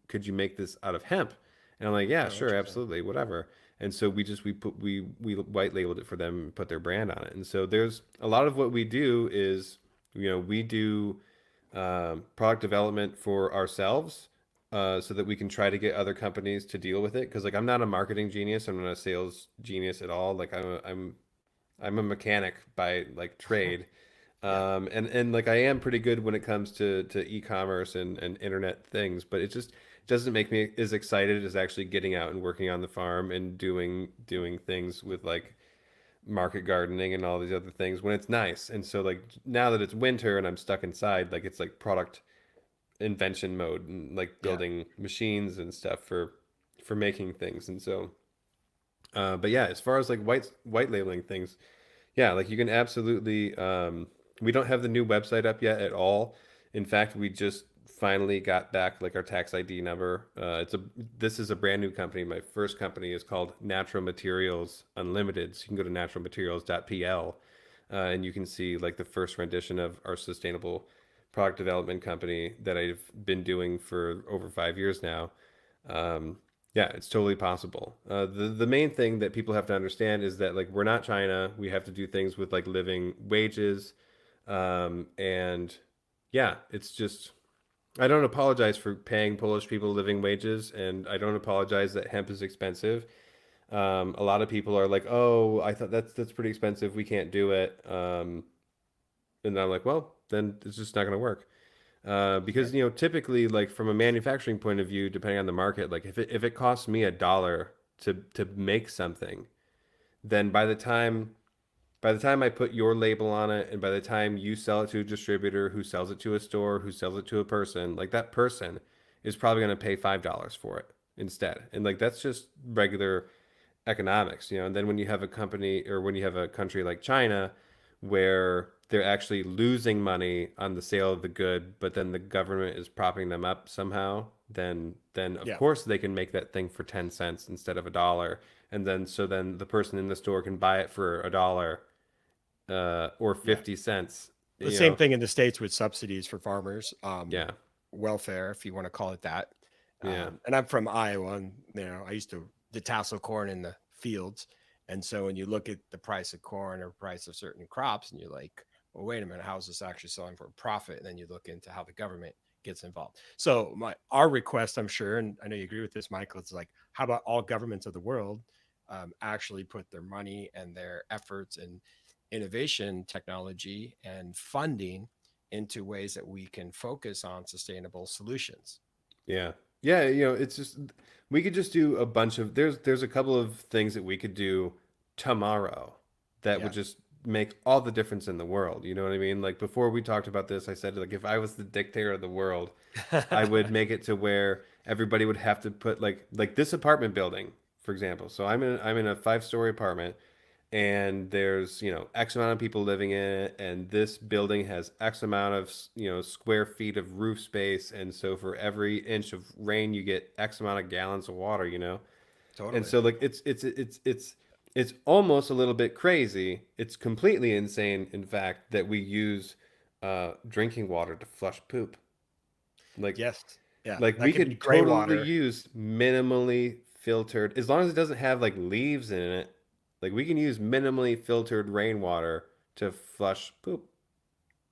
could you make this out of hemp?" And I'm like, "Yeah, Oh, sure, interesting. absolutely, whatever." And so we white labeled it for them and put their brand on it. And so there's a lot of what we do is, we do product development for ourselves, so that we can try to get other companies to deal with it. Because like I'm not a marketing genius, I'm not a sales genius at all. Like I'm a mechanic by like trade. Yeah. And like I am pretty good when it comes to e-commerce and internet things, but it just doesn't make me as excited as actually getting out and working on the farm and doing things with like market gardening and all these other things when it's nice. And so like now that it's winter and I'm stuck inside, like it's like product invention mode and like Yeah. building machines and stuff for making things. And so but yeah, as far as like white labeling things, yeah, like you can absolutely. We don't have the new website up yet at all. In fact, we just finally got back like our tax ID number. This is a brand new company. My first company is called Natural Materials Unlimited. So you can go to naturalmaterials.pl, and you can see like the first rendition of our sustainable product development company that I've been doing for over 5 years now. Um, yeah, it's totally possible. The main thing that people have to understand is that like we're not China. We have to do things with like living wages, and yeah, it's just I don't apologize for paying Polish people living wages, and I don't apologize that hemp is expensive. A lot of people are like, "Oh, I thought that's pretty expensive. We can't do it." And I'm like, "Well, then it's just not going to work." Yeah. Because typically like from a manufacturing point of view, depending on the market, like if it costs me $1 to make something, then by the time I put your label on it, and by the time you sell it to a distributor who sells it to a store who sells it to a person, like that person is probably going to pay $5 for it instead. And like that's just regular economics. And then when you have a company or when you have a country like China where they're actually losing money on the sale of the good, but then the government is propping them up somehow, then of Yeah. course they can make that thing for 10 cents instead of $1. And then the person in the store can buy it for $1, or Yeah. 50 cents, The you same know. thing in the States with subsidies for farmers, Yeah. welfare, if you want to call it that. Yeah. And I'm from Iowa, and I used to detassel corn in the fields. And so when you look at the price of corn or price of certain crops, and you're like, well, wait a minute, how is this actually selling for a profit? And then you look into how the government gets involved. So our request, I'm sure, and I know you agree with this, Michael, it's like, how about all governments of the world actually put their money and their efforts and innovation, technology, and funding into ways that we can focus on sustainable solutions. Yeah. Yeah, it's just we could just do a bunch of there's a couple of things that we could do tomorrow that would Yeah. just make all the difference in the world. You know what I mean? Like before we talked about this, I said like if I was the dictator of the world, I would make it to where everybody would have to put like this apartment building, for example. So I'm in a 5-story apartment, and there's X amount of people living in it, and this building has X amount of square feet of roof space, and so for every inch of rain you get X amount of gallons of water. And Totally. so like it's almost a little bit crazy. It's completely insane, in fact, that we use drinking water to flush poop. Like Yes. Yeah. like That we could be could gray totally water. use minimally filtered, as long as it doesn't have like leaves in it. Like we can use minimally filtered rainwater to flush poop.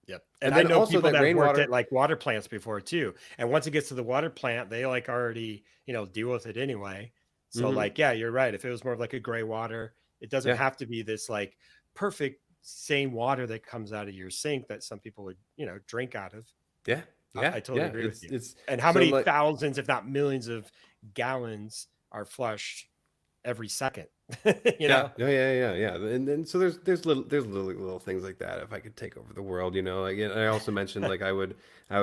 Yep. And And I then know also people that that have worked rainwater, at like water plants before too. And once it gets to the water plant, they like already, deal with it anyway. So hmm like, yeah, you're right. If it was more of like a gray water, it doesn't yeah, have to be this like perfect same water that comes out of your sink that some people would, drink out of. yeah, I yeah, totally yeah. agree with you. It's And how so many like thousands, if not millions of gallons are flushed every second, you yeah, know? yeah, yeah, yeah, yeah. And so there's little things like that. If I could take over the world, like, and I also mentioned like I would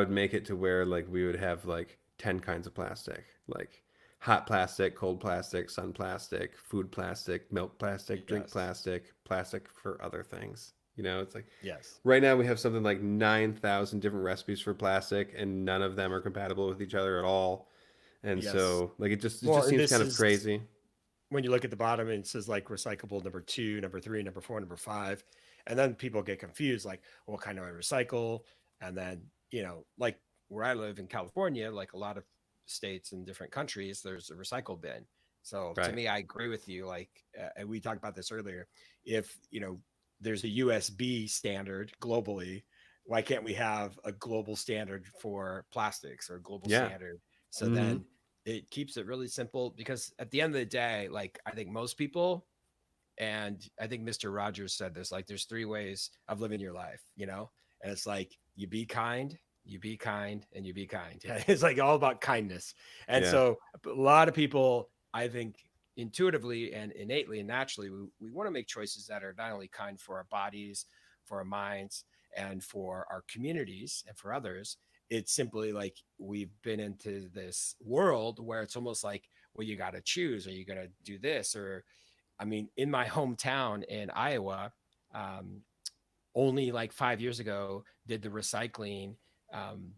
make it to where like we would have like 10 kinds of plastic, like hot plastic, cold plastic, sun plastic, food plastic, milk plastic, drink Yes. plastic, plastic for other things. It's like Yes. right now we have something like 9,000 different recipes for plastic, and none of them are compatible with each other at all. And Yes. so like it Well, just and seems this kind of is crazy. when you look at the bottom and it says like recyclable number 2, number 3, number 4, number 5. And then people get confused, like, what kind do I recycle? And then, like where I live in California, like a lot of states and different countries, there's a recycle bin. So to Right. me, I agree with you. Like, and we talked about this earlier. If, there's a USB standard globally, why can't we have a global standard for plastics or a global Yeah. standard? So hmm then it keeps it really simple, because at the end of the day, like I think most people, and I think Mr. Rogers said this, like there's 3 ways of living your life, and it's like you be kind, you be kind, and you be kind. It's like all about kindness. And Yeah. so a lot of people, I think, intuitively and innately and naturally, we want to make choices that are not only kind for our bodies, for our minds, and for our communities and for others. It's simply like we've been into this world where it's almost like, well, you got to choose, or you got to do this, or I mean, in my hometown in Iowa, um, only like 5 years ago did the recycling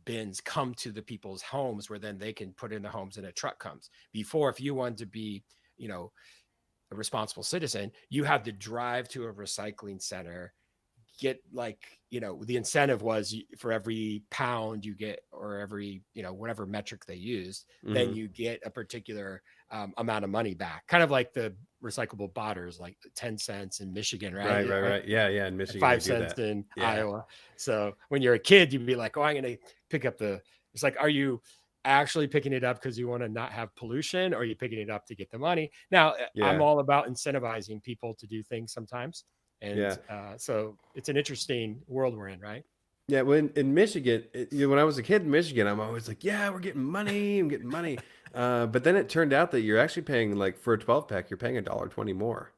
bins come to the people's homes, where then they can put in the homes and a truck comes. Before, if you wanted to be, you know, a responsible citizen, you had to drive to a recycling center, get like, the incentive was for every pound you get, or every, whatever metric they used, then hmm you get a particular amount of money back, kind of like the recyclable bottles, like 10 cents in Michigan, Right, right? right, Like right. Yeah, yeah. In and Michigan, we five do cents that. in Yeah. Iowa. So when you're a kid, you'd be like, oh, I'm going to pick up it's like, are you actually picking it up because you want to not have pollution, or are you picking it up to get the money? Now, I'm Yeah. all about incentivizing people to do things sometimes. And Yeah. so it's an interesting world we're in, right? Yeah. When in Michigan, when I was a kid in Michigan, I'm always like, yeah, we're getting money. I'm getting money. But then it turned out that you're actually paying, like, for a 12 pack, you're paying $1.20 more.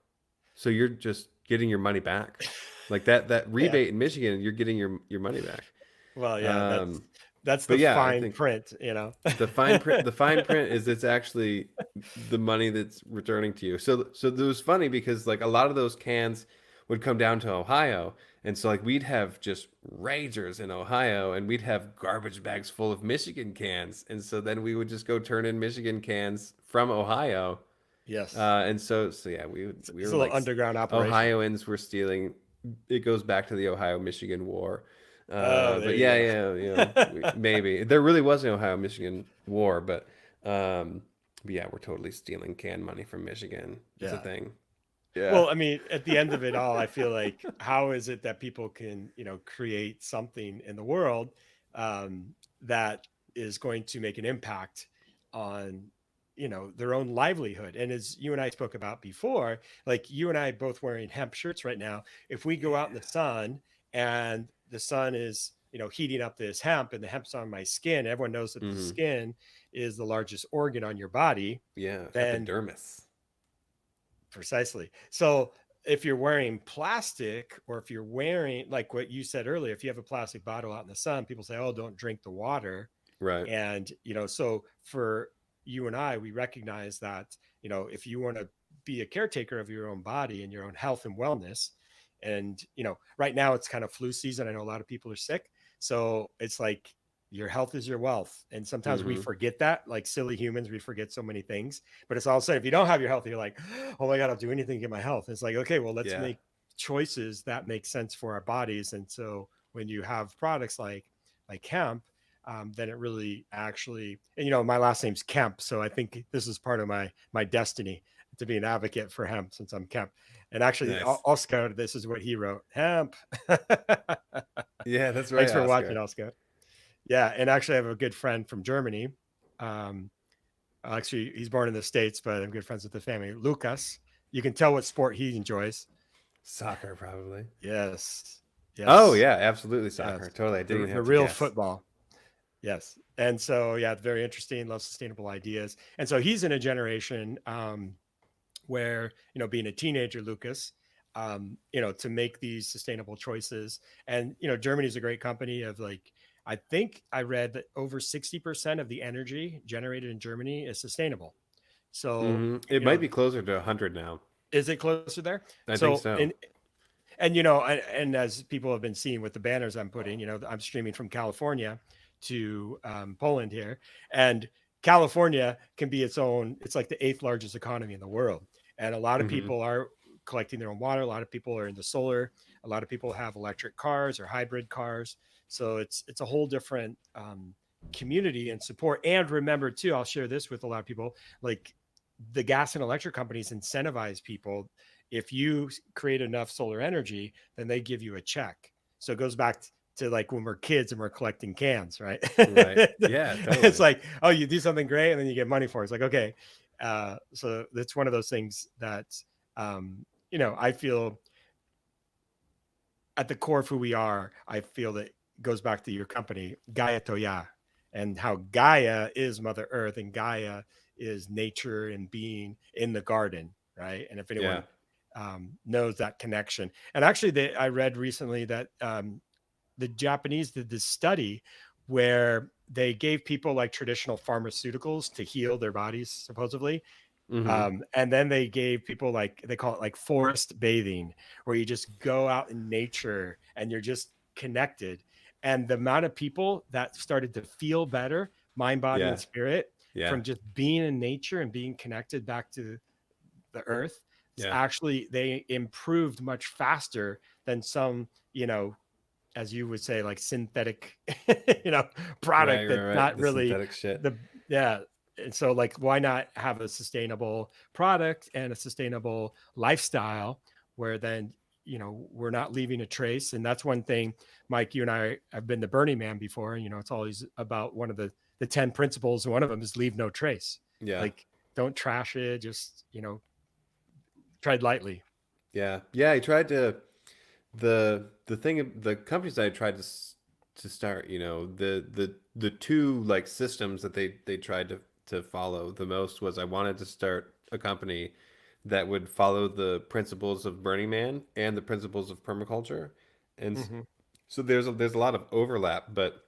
So you're just getting your money back. Like that Yeah. rebate in Michigan, you're getting your money back. Well, yeah, Um, that's but the yeah, I fine think print. the fine print is it's actually the money that's returning to you. So it was funny because like a lot of those cans would come down to Ohio, and so like we'd have just ragers in Ohio, and we'd have garbage bags full of Michigan cans, and so then we would just go turn in Michigan cans from Ohio. Yes. And so yeah, we It's were a little like underground operation. Ohioans were stealing. It goes back to the Ohio Michigan War. Oh, there But you yeah, go. yeah, maybe there really was an Ohio Michigan war, um, but yeah, we're totally stealing canned money from Michigan. It's a Yeah. thing. Yeah, Well, I mean, at the end of it all, I feel like, how is it that people can, create something in the world that is going to make an impact on, their own livelihood? And as you and I spoke about before, like you and I both wearing hemp shirts right now, if we go out in the sun and the sun is, heating up this hemp, and the hemp's on my skin, everyone knows that the hmm skin is the largest organ on your body, yeah, then epidermis. precisely. So if you're wearing plastic, or if you're wearing, like what you said earlier, if you have a plastic bottle out in the sun, people say, oh, don't drink the water. Right. And, so for you and I, we recognize that, if you want to be a caretaker of your own body and your own health and wellness, and right now it's kind of flu season. I know a lot of people are sick, so it's like your health is your wealth, and sometimes we Hmm. forget that, like silly humans, we forget so many things. But it's all of a sudden, if you don't have your health, you're like, oh my god, I'll do anything to get my health. It's like, okay, well, let's Yeah. make choices that make sense for our bodies. And so when you have products like hemp, then it really actually, and my last name's Kemp, so I think this is part of my destiny to be an advocate for hemp, since I'm Kemp. And actually, Nice. Oscar, this is what he wrote: hemp. Yeah, that's right, Thanks for watching, Oscar. Oscar. Yeah, and actually, I have a good friend from Germany. Um, Actually, he's born in the States, but I'm good friends with the family. Lucas, you can tell what sport he enjoys. Soccer, probably. Yes, Oh yes, yeah, absolutely yes. soccer. Totally. I didn't even The have to real guess. football. Yes. And so, yeah, very interesting, loves sustainable ideas. And so he's in a generation where, being a teenager, Lucas, to make these sustainable choices. And, Germany is a great company of, like, I think I read that over 60% of the energy generated in Germany is sustainable. So, It might be closer to 100 now. is it closer there? I think So, so. and and as people have been seeing with the banners I'm putting, I'm streaming from California to Poland here, and California can be its own. It's like the eighth largest economy in the world, and a lot of Hmm. people are collecting their own water. A lot of people are into solar. A lot of people have electric cars or hybrid cars. So it's a whole different community and support. And remember too, I'll share this with a lot of people, like the gas and electric companies incentivize people. If you create enough solar energy, then they give you a check. So it goes back to like when we're kids and we're collecting cans, right? Right. Yeah, It's totally. like, oh, you do something great and then you get money for it. It's like, okay. So that's one of those things that, I feel at the core of who we are, I feel that goes back to your company, Gaia Toya, and how Gaia is Mother Earth and Gaia is nature and being in the garden, right? And if Yeah. anyone knows that connection, and actually, I read recently that the Japanese did this study where they gave people like traditional pharmaceuticals to heal their bodies, supposedly, Hmm. and then they gave people, like, they call it like forest bathing, where you just go out in nature and you're just connected. And the amount of people that started to feel better, mind, body, and Yeah. spirit, Yeah. from just being in nature and being connected back to the earth, it's Yeah. actually, they improved much faster than some, as you would say, like synthetic, Right, product right, that's right. not The really synthetic shit. the, yeah. And so, like, why not have a sustainable product and a sustainable lifestyle where then, we're not leaving a trace. And that's one thing, Mike, you and I have been to Burning Man before. And, it's always about one of the 10 principles. And one of them is leave no trace. Yeah. Like, don't trash it. Just, tread lightly. Yeah. Yeah, I tried to the thing the companies I tried to start, the two like systems that they tried to follow the most was I wanted to start a company that would follow the principles of Burning Man and the principles of permaculture. And Mm-hmm. so there's a lot of overlap, but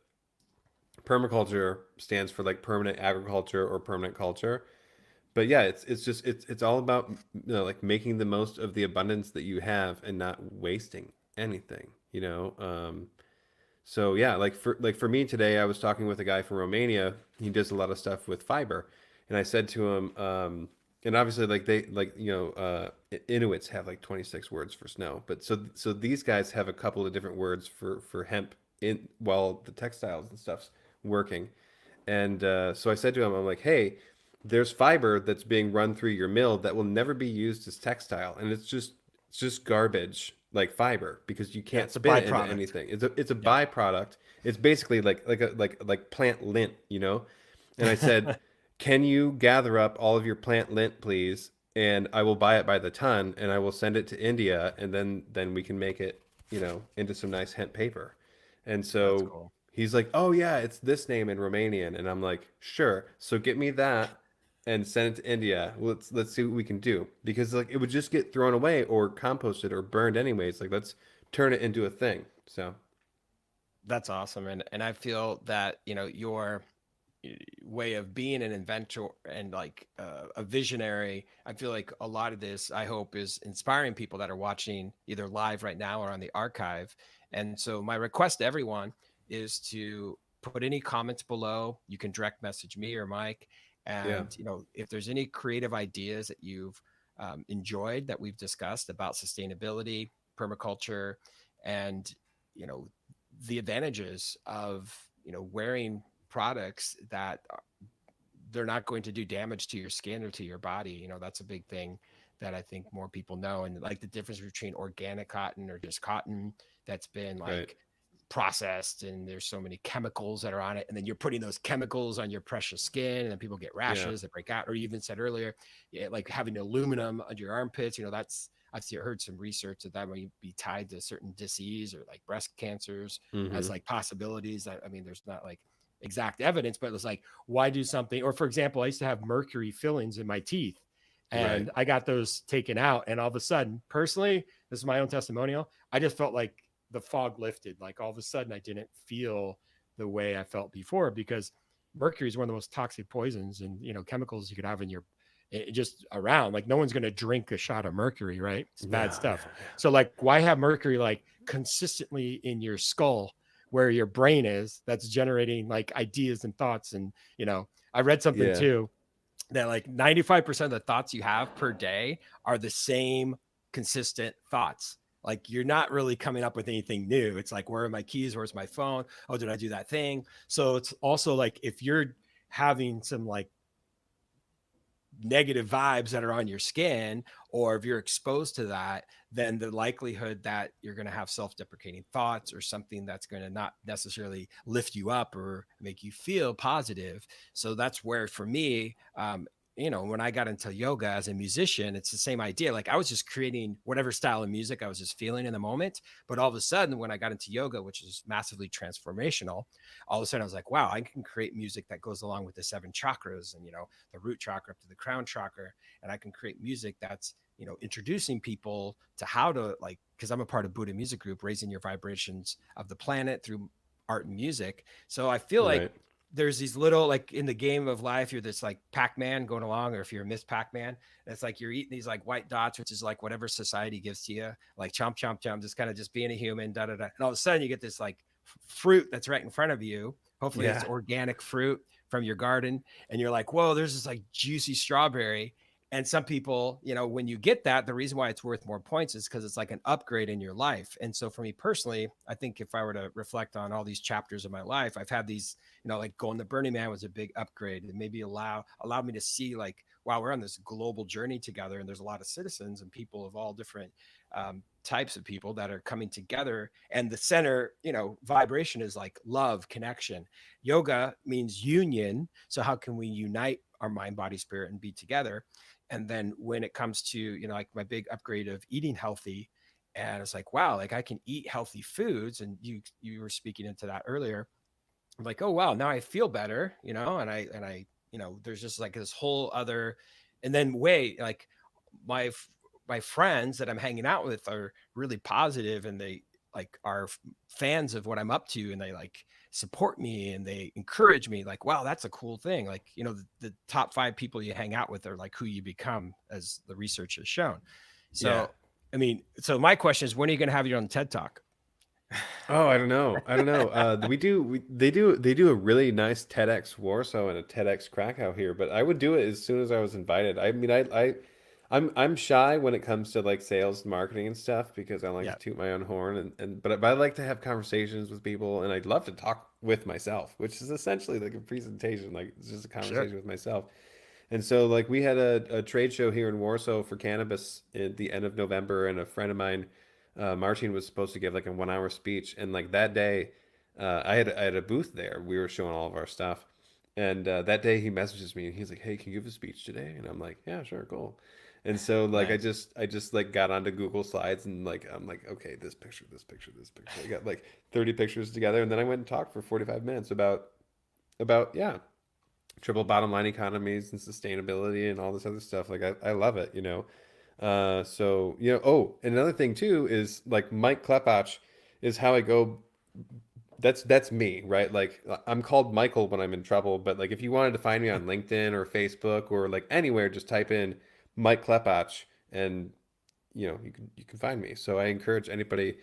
permaculture stands for like permanent agriculture or permanent culture. But yeah, it's just it's all about like making the most of the abundance that you have and not wasting anything. So yeah, like for me today, I was talking with a guy from Romania. He does a lot of stuff with fiber, and I said to him, and obviously like they like Inuits have like 26 words for snow, but so these guys have a couple of different words for hemp in while the textiles and stuff's working. And so I said to him, I'm like, hey, there's fiber that's being run through your mill that will never be used as textile, and it's just garbage like fiber because you Yeah, can't it's a spin it into byproduct. anything. It's a Yeah. byproduct. It's basically like plant lint. And I said, can you gather up all of your plant lint, please? And I will buy it by the ton, and I will send it to India, and then we can make it, into some nice hemp paper. And That's so cool. he's like, "Oh yeah, it's this name in Romanian," and I'm like, "Sure." So get me that and send it to India. Let's see what we can do because like it would just get thrown away or composted or burned anyways. Like let's turn it into a thing. So That's awesome. And I feel that, your way of being an inventor and like a visionary. I feel like a lot of this, I hope, is inspiring people that are watching either live right now or on the archive. And so my request to everyone is to put any comments below. You can direct message me or Mike. Yeah. And, if there's any creative ideas that you've enjoyed that we've discussed about sustainability, permaculture, and, you know, the advantages of, wearing products that they're not going to do damage to your skin or to your body. That's a big thing that I think more people know. And like the difference between organic cotton or just cotton that's been Right. like processed, and there's so many chemicals that are on it, and then you're putting those chemicals on your precious skin, and then people get Yeah. rashes that break out. Or you even said earlier, yeah, like having aluminum under your armpits, that's heard some research that might be tied to certain disease or like breast cancers as Mm-hmm. like possibilities. I mean, there's not like exact evidence, but it was like, why do something? Or for example, I used to have mercury fillings in my teeth, Right. and I got those taken out, and all of a sudden, personally, this is my own testimonial, I just felt like the fog lifted. Like all of a sudden, I didn't feel the way I felt before, because mercury is one of the most toxic poisons and chemicals you could have in your just around. Like no one's going to drink a shot of mercury, right? It's No. bad Yeah. stuff. So like, why have mercury like consistently in your skull where your brain is, that's generating like ideas and thoughts? And I read something Yeah. too that like 95% of the thoughts you have per day are the same consistent thoughts. Like you're not really coming up with anything new. It's like, where are my keys? Where's my phone? Oh, did I do that thing? So it's also like, if you're having some like negative vibes that are on your skin, or if you're exposed to that, then the likelihood that you're going to have self-deprecating thoughts or something that's going to not necessarily lift you up or make you feel positive. So that's where, for me, when I got into yoga as a musician, it's the same idea. Like I was just creating whatever style of music I was just feeling in the moment. But all of a sudden, when I got into yoga, which is massively transformational, all of a sudden I was like, wow, I can create music that goes along with the seven chakras, and, the root chakra up to the crown chakra. And I can create music that's, introducing people to how to, like, because I'm a part of Buddha Music Group, raising your vibrations of the planet through art and music. So I feel like Right. there's these little, like in the game of life, you're this like Pac-Man going along, or if you're Miss Pac-Man, it's like you're eating these like white dots, which is like whatever society gives to you, like chomp, chomp, chomp, just kind of just being a human, da, da, da. And all of a sudden you get this like fruit that's right in front of you. Hopefully it's Yeah. organic fruit from your garden. And you're like, whoa, there's this like juicy strawberry. And some people, when you get that, the reason why it's worth more points is because it's like an upgrade in your life. And so for me personally, I think if I were to reflect on all these chapters of my life, I've had these, like going to Burning Man was a big upgrade, and maybe allowed me to see like, wow, we're on this global journey together, and there's a lot of citizens and people of all different types of people that are coming together. And the center, vibration is like love, connection. Yoga means union. So how can we unite our mind, body, spirit, and be together? And then when it comes to, like my big upgrade of eating healthy, and it's like, wow, like I can eat healthy foods. And you were speaking into that earlier. I'm like, oh wow, now I feel better, and I, there's just like this whole other, and then like my my friends that I'm hanging out with are really positive, and they like are fans of what I'm up to, and they like support me and they encourage me. Like, wow, that's a cool thing. Like, the top 5 people you hang out with are like who you become, as the research has shown. Yeah. So, I mean, so my question is, when are you going to have your own TED Talk? Oh, I don't know. I don't know. They do a really nice TEDx Warsaw and a TEDx Krakow here, but I would do it as soon as I was invited. I mean, I'm shy when it comes to like sales and marketing and stuff because I like Yeah, to toot my own horn but I like to have conversations with people, and I'd love to talk with myself, which is essentially like a presentation, like it's just a sure. conversation with myself. And so, like, we had a trade show here in Warsaw for cannabis at the end of November, and a friend of mine, Martin, was supposed to give like a 1 hour speech. And like that day, I had a booth there. We were showing all of our stuff, and that day he messages me and he's like, "Hey, can you give a speech today?" And I'm like, "Yeah, sure, cool." And so like Nice. I just like got onto Google Slides, and like I'm like, okay, this picture, this picture, this picture. I got like 30 pictures together, and then I went and talked for 45 minutes about yeah, triple bottom line economies and sustainability and all this other stuff. Like I love it, you know. So you know, oh, and another thing too is like Mike Klepach is how I go that's me, right? Like I'm called Michael when I'm in trouble, but like if you wanted to find me on LinkedIn or Facebook or like anywhere, just type in Mike Klepach and you can find me. So I encourage anybody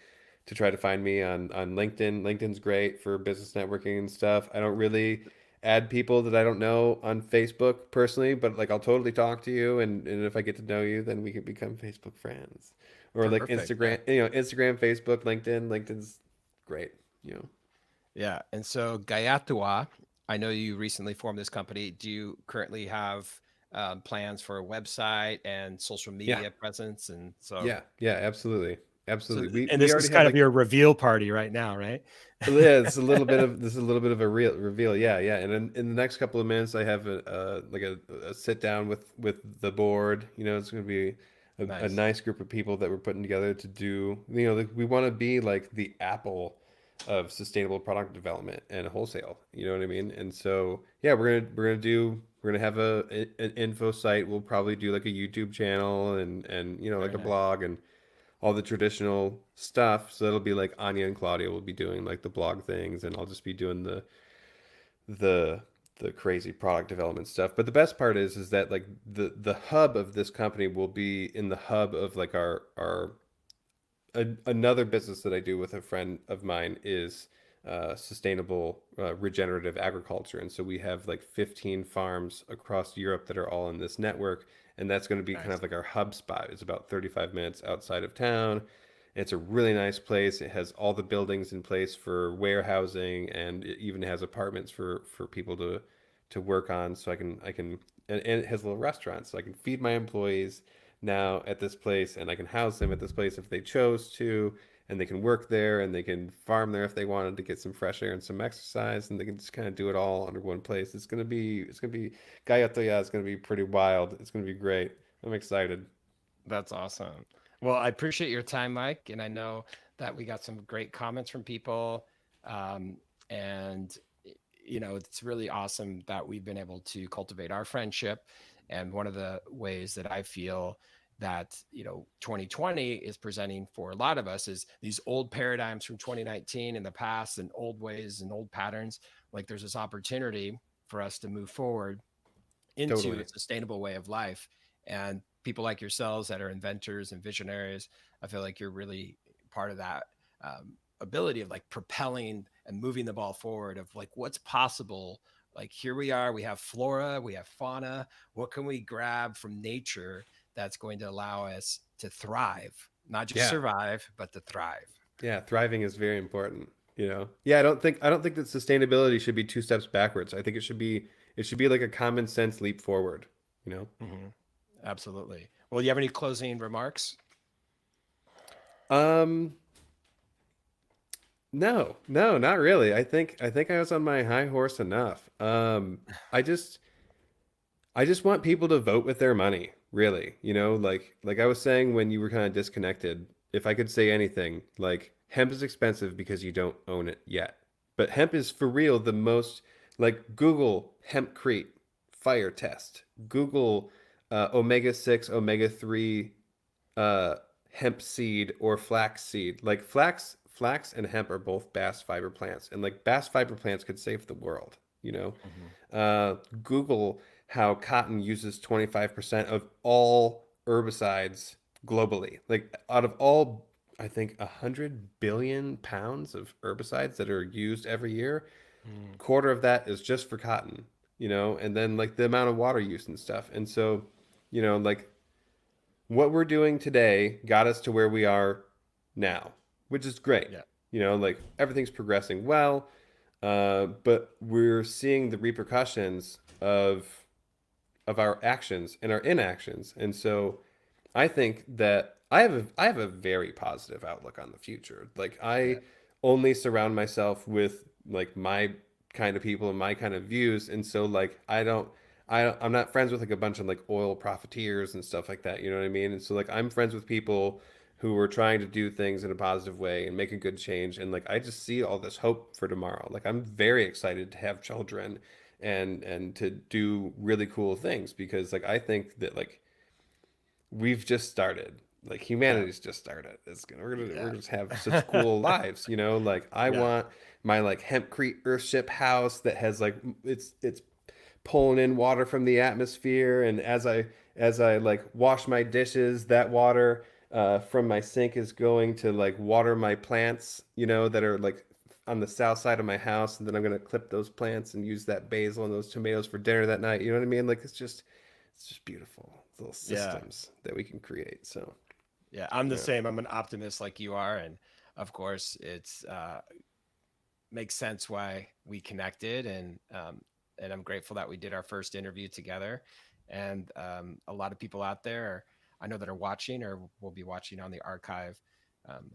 to try to find me on LinkedIn. LinkedIn's great for business networking and stuff. I don't really add people that I don't know on Facebook personally, but like I'll totally talk to you, and if I get to know you, then we can become Facebook friends. Or like Perfect. Yeah. Instagram, Instagram, Facebook, LinkedIn. LinkedIn's great, you know. Yeah. And so Gayatua, I know you recently formed this company. Do you currently have plans for a website and social Yeah, media presence? And so, yeah, absolutely. so Absolutely. th- We And we this is already have kind of like your reveal party right now, right? yeah, it's a little bit of this is a little bit of a real reveal. Yeah, yeah. And in the next couple of minutes, I have a sit down with the board. It's going to be a nice. nice group of people that we're putting together to do. Like, we want to be like the Apple of sustainable product development and wholesale. You know what I mean? And so yeah, we're gonna have an info site. We'll probably do like a YouTube channel and like Very a nice. blog and all the traditional stuff. So it'll be like Anya and Claudia will be doing like the blog things, and I'll just be doing the the crazy product development stuff. But the best part is that like the hub of this company will be in the hub of like our another business that I do with a friend of mine is sustainable regenerative agriculture. And so we have like 15 farms across Europe that are all in this network. And that's going to be kind Nice. of like our hub spot. It's about 35 minutes outside of town. It's a really nice place. It has all the buildings in place for warehousing, and it even has apartments for people to work on. So and it has a little restaurant, so I can feed my employees now at this place, and I can house them at this place if they chose to, and they can work there and they can farm there if they wanted to get some fresh air and some exercise, and they can just kind of do it all under one place. It's gonna be Gayatoya is gonna be pretty wild. It's gonna be great. I'm excited. That's awesome. Well, I appreciate your time, Mike. And I know that we got some great comments from people. And, it's really awesome that we've been able to cultivate our friendship. And one of the ways that I feel that, 2020 is presenting for a lot of us is these old paradigms from 2019 in the past and old ways and old patterns. Like there's this opportunity for us to move forward into a Totally. sustainable way of life. And people like yourselves that are inventors and visionaries, I feel like you're really part of that ability of like propelling and moving the ball forward of like what's possible. Like here we are, we have flora, we have fauna. What can we grab from nature that's going to allow us to thrive, not just Yeah. survive, but to thrive? Yeah. Thriving is very important. Yeah. I don't think that sustainability should be two steps backwards. I think it should be like a common sense leap forward. You know. Hmm. Absolutely. Well, you have any closing remarks? Um. No, no, not really. I think I was on my high horse enough. I just want people to vote with their money, really. Like I was saying when you were kind of disconnected, if I could say anything, like hemp is expensive because you don't own it yet. But hemp is for real the most like Google hempcrete fire test. Google omega 6, omega 3 uh, hemp seed or flax seed. Like flax and hemp are both bast fiber plants, and like bast fiber plants could save the world. You know, Hmm. Google how cotton uses 25% of all herbicides globally. Like out of all, I think 100 billion pounds of herbicides that are used every year, Mm, quarter of that is just for cotton. And then like the amount of water use and stuff. And so, like what we're doing today got us to where we are now, which is great. yeah. Like everything's progressing well, but we're seeing the repercussions of our actions and our inactions. And so I think that I have a very positive outlook on the future. Like Yeah. I only surround myself with like my kind of people and my kind of views, and so like I'm not friends with like a bunch of like oil profiteers and stuff like that. You know what I mean? And so like I'm friends with people who are trying to do things in a positive way and make a good change. And like I just see all this hope for tomorrow. Like I'm very excited to have children and to do really cool things because like I think that like we've just started. like Yeah. humanity's just started. We're Yeah. gonna just have such cool lives, you know. Like I Yeah. want my like hempcrete earthship house that has like it's pulling in water from the atmosphere, and as I like wash my dishes, that water from my sink is going to like water my plants, you know, that are like on the south side of my house, and then I'm gonna clip those plants and use that basil and those tomatoes for dinner that night. You know what I mean? Like it's just beautiful little Yeah. systems that we can create. So Yeah. I'm the yeah, same. I'm an optimist like you are. And of course, it's makes sense why we connected. And I'm grateful that we did our first interview together. And a lot of people out there, I know that are watching or will be watching on the archive.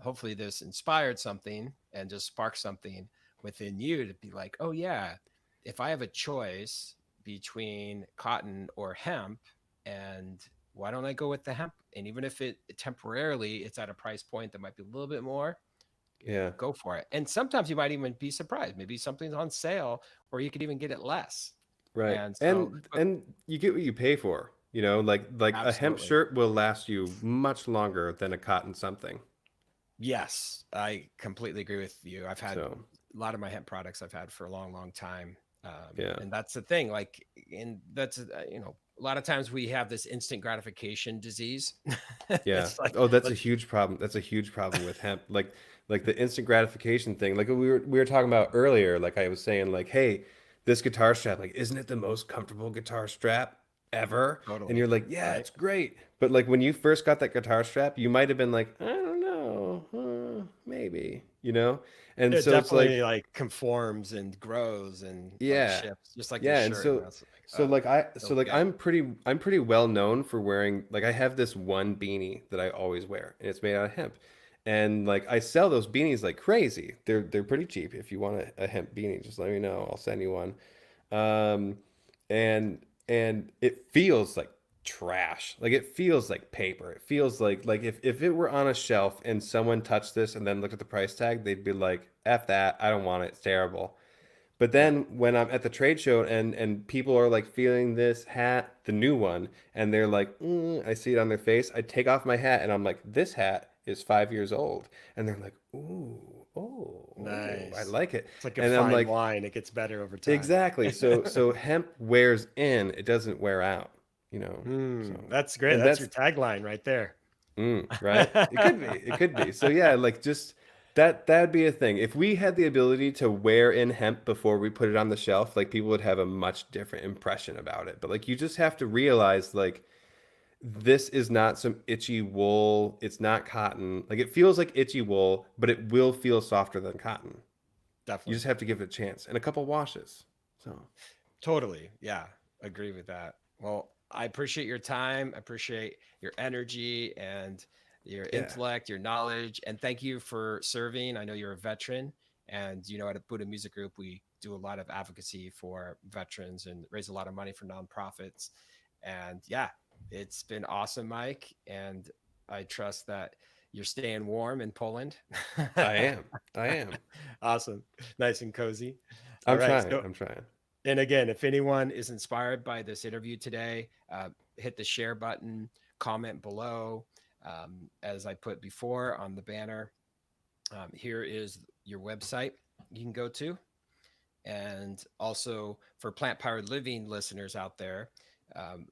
Hopefully, this inspired something and just sparked something within you to be like, oh, yeah, if I have a choice between cotton or hemp, and why don't I go with the hemp? And even if it temporarily it's at a price point that might be a little bit more, yeah, go for it. And sometimes you might even be surprised. Maybe something's on sale or you could even get it less. right. And so, but And you get what you pay for. You know, like a hemp absolutely. shirt will last you much longer than a cotton something. Yes, I completely agree with you. I've had So a lot of my hemp products I've had for a long, long time. yeah. And that's the thing. Like, and that's, a lot of times we have this instant gratification disease. Yeah. It's like, Oh, that's a let's, huge problem. That's a huge problem with hemp. Like the instant gratification thing. Like we were talking about earlier. Like I was saying, like, hey, this guitar strap, like, isn't it the most comfortable guitar strap ever? And totally. you're like, yeah, Right. it's great. But like when you first got that guitar strap, you might have been like, I don't know, maybe, you know? And It so it's definitely like, like conforms and grows and like yeah. shifts, just like your Yeah, and shirt. so It's so like I so like okay, I'm pretty well known for wearing, like, I have this one beanie that I always wear, and it's made out of hemp. And like I sell those beanies like crazy. They're pretty cheap. If you want a hemp beanie, just let me know. I'll send you one. Um and it feels like trash. Like it feels like paper. It feels like if it were on a shelf and someone touched this and then looked at the price tag, they'd be like, F that, I don't want it. It's terrible. But yeah, then when I'm at the trade show and people are like feeling this hat, the new one, and they're like, I see it on their face. I take off my hat and I'm like, this hat is 5 years old, and they're like, ooh, I nice. like it, It's like a and I'm fine like, wine; it gets better over time. exactly. So hemp wears in, it doesn't wear out, you know. So That's great. and That's your that's tagline right there. right? It could be. It could be. So yeah, like just that'd be a thing. If we had the ability to wear in hemp before we put it on the shelf, like people would have a much different impression about it. But like you just have to realize like this is not some itchy wool. It's not cotton. Like it feels like itchy wool, but it will feel softer than cotton. You Definitely. just have to give it a chance and a couple washes. So Totally. Yeah. Agree with that. Well, I appreciate your time. I appreciate your energy and your yeah. intellect, your knowledge, and thank you for serving. I know you're a veteran, and at a Buddha Music Group, we do a lot of advocacy for veterans and raise a lot of money for nonprofits. And yeah, it's been awesome, Mike. And I trust that you're staying warm in Poland. I am. I am. Awesome. Nice and cozy. All I'm right. trying. So I'm trying. and again, if anyone is inspired by this interview today, hit the share button, comment below. As I put before on the banner, here is your website you can go to. And also for plant powered living listeners out there, um,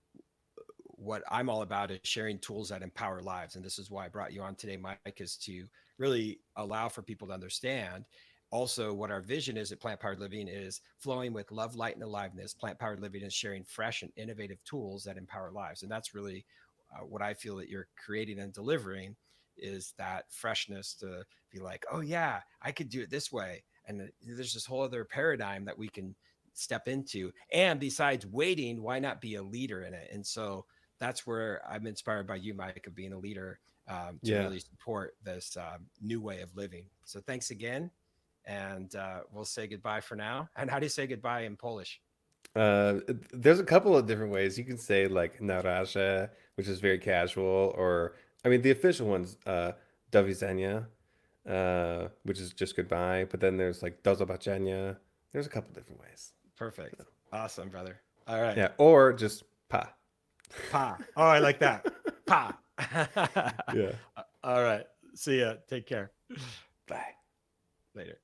what I'm all about is sharing tools that empower lives. And this is why I brought you on today, Mike, is to really allow for people to understand. Also, what our vision is at Plant Powered Living is flowing with love, light, and aliveness. Plant Powered Living is sharing fresh and innovative tools that empower lives. And that's really what I feel that you're creating and delivering is that freshness to be like, oh, yeah, I could do it this way. And there's this whole other paradigm that we can step into. And besides waiting, why not be a leader in it? And so that's where I'm inspired by you, Mike, of being a leader to Yeah. really support this new way of living. So thanks again. And we'll say goodbye for now. And how do you say goodbye in Polish? There's a couple of different ways you can say like na razie, which is very casual, or I mean the official one's do widzenia, which is just goodbye. But then there's like do zobaczenia. There's a couple different ways. Perfect. Awesome, brother. All right. Yeah, or just pa. Pa. Oh, I like that. Pa. Yeah. All right. See ya. Take care. Bye. Later.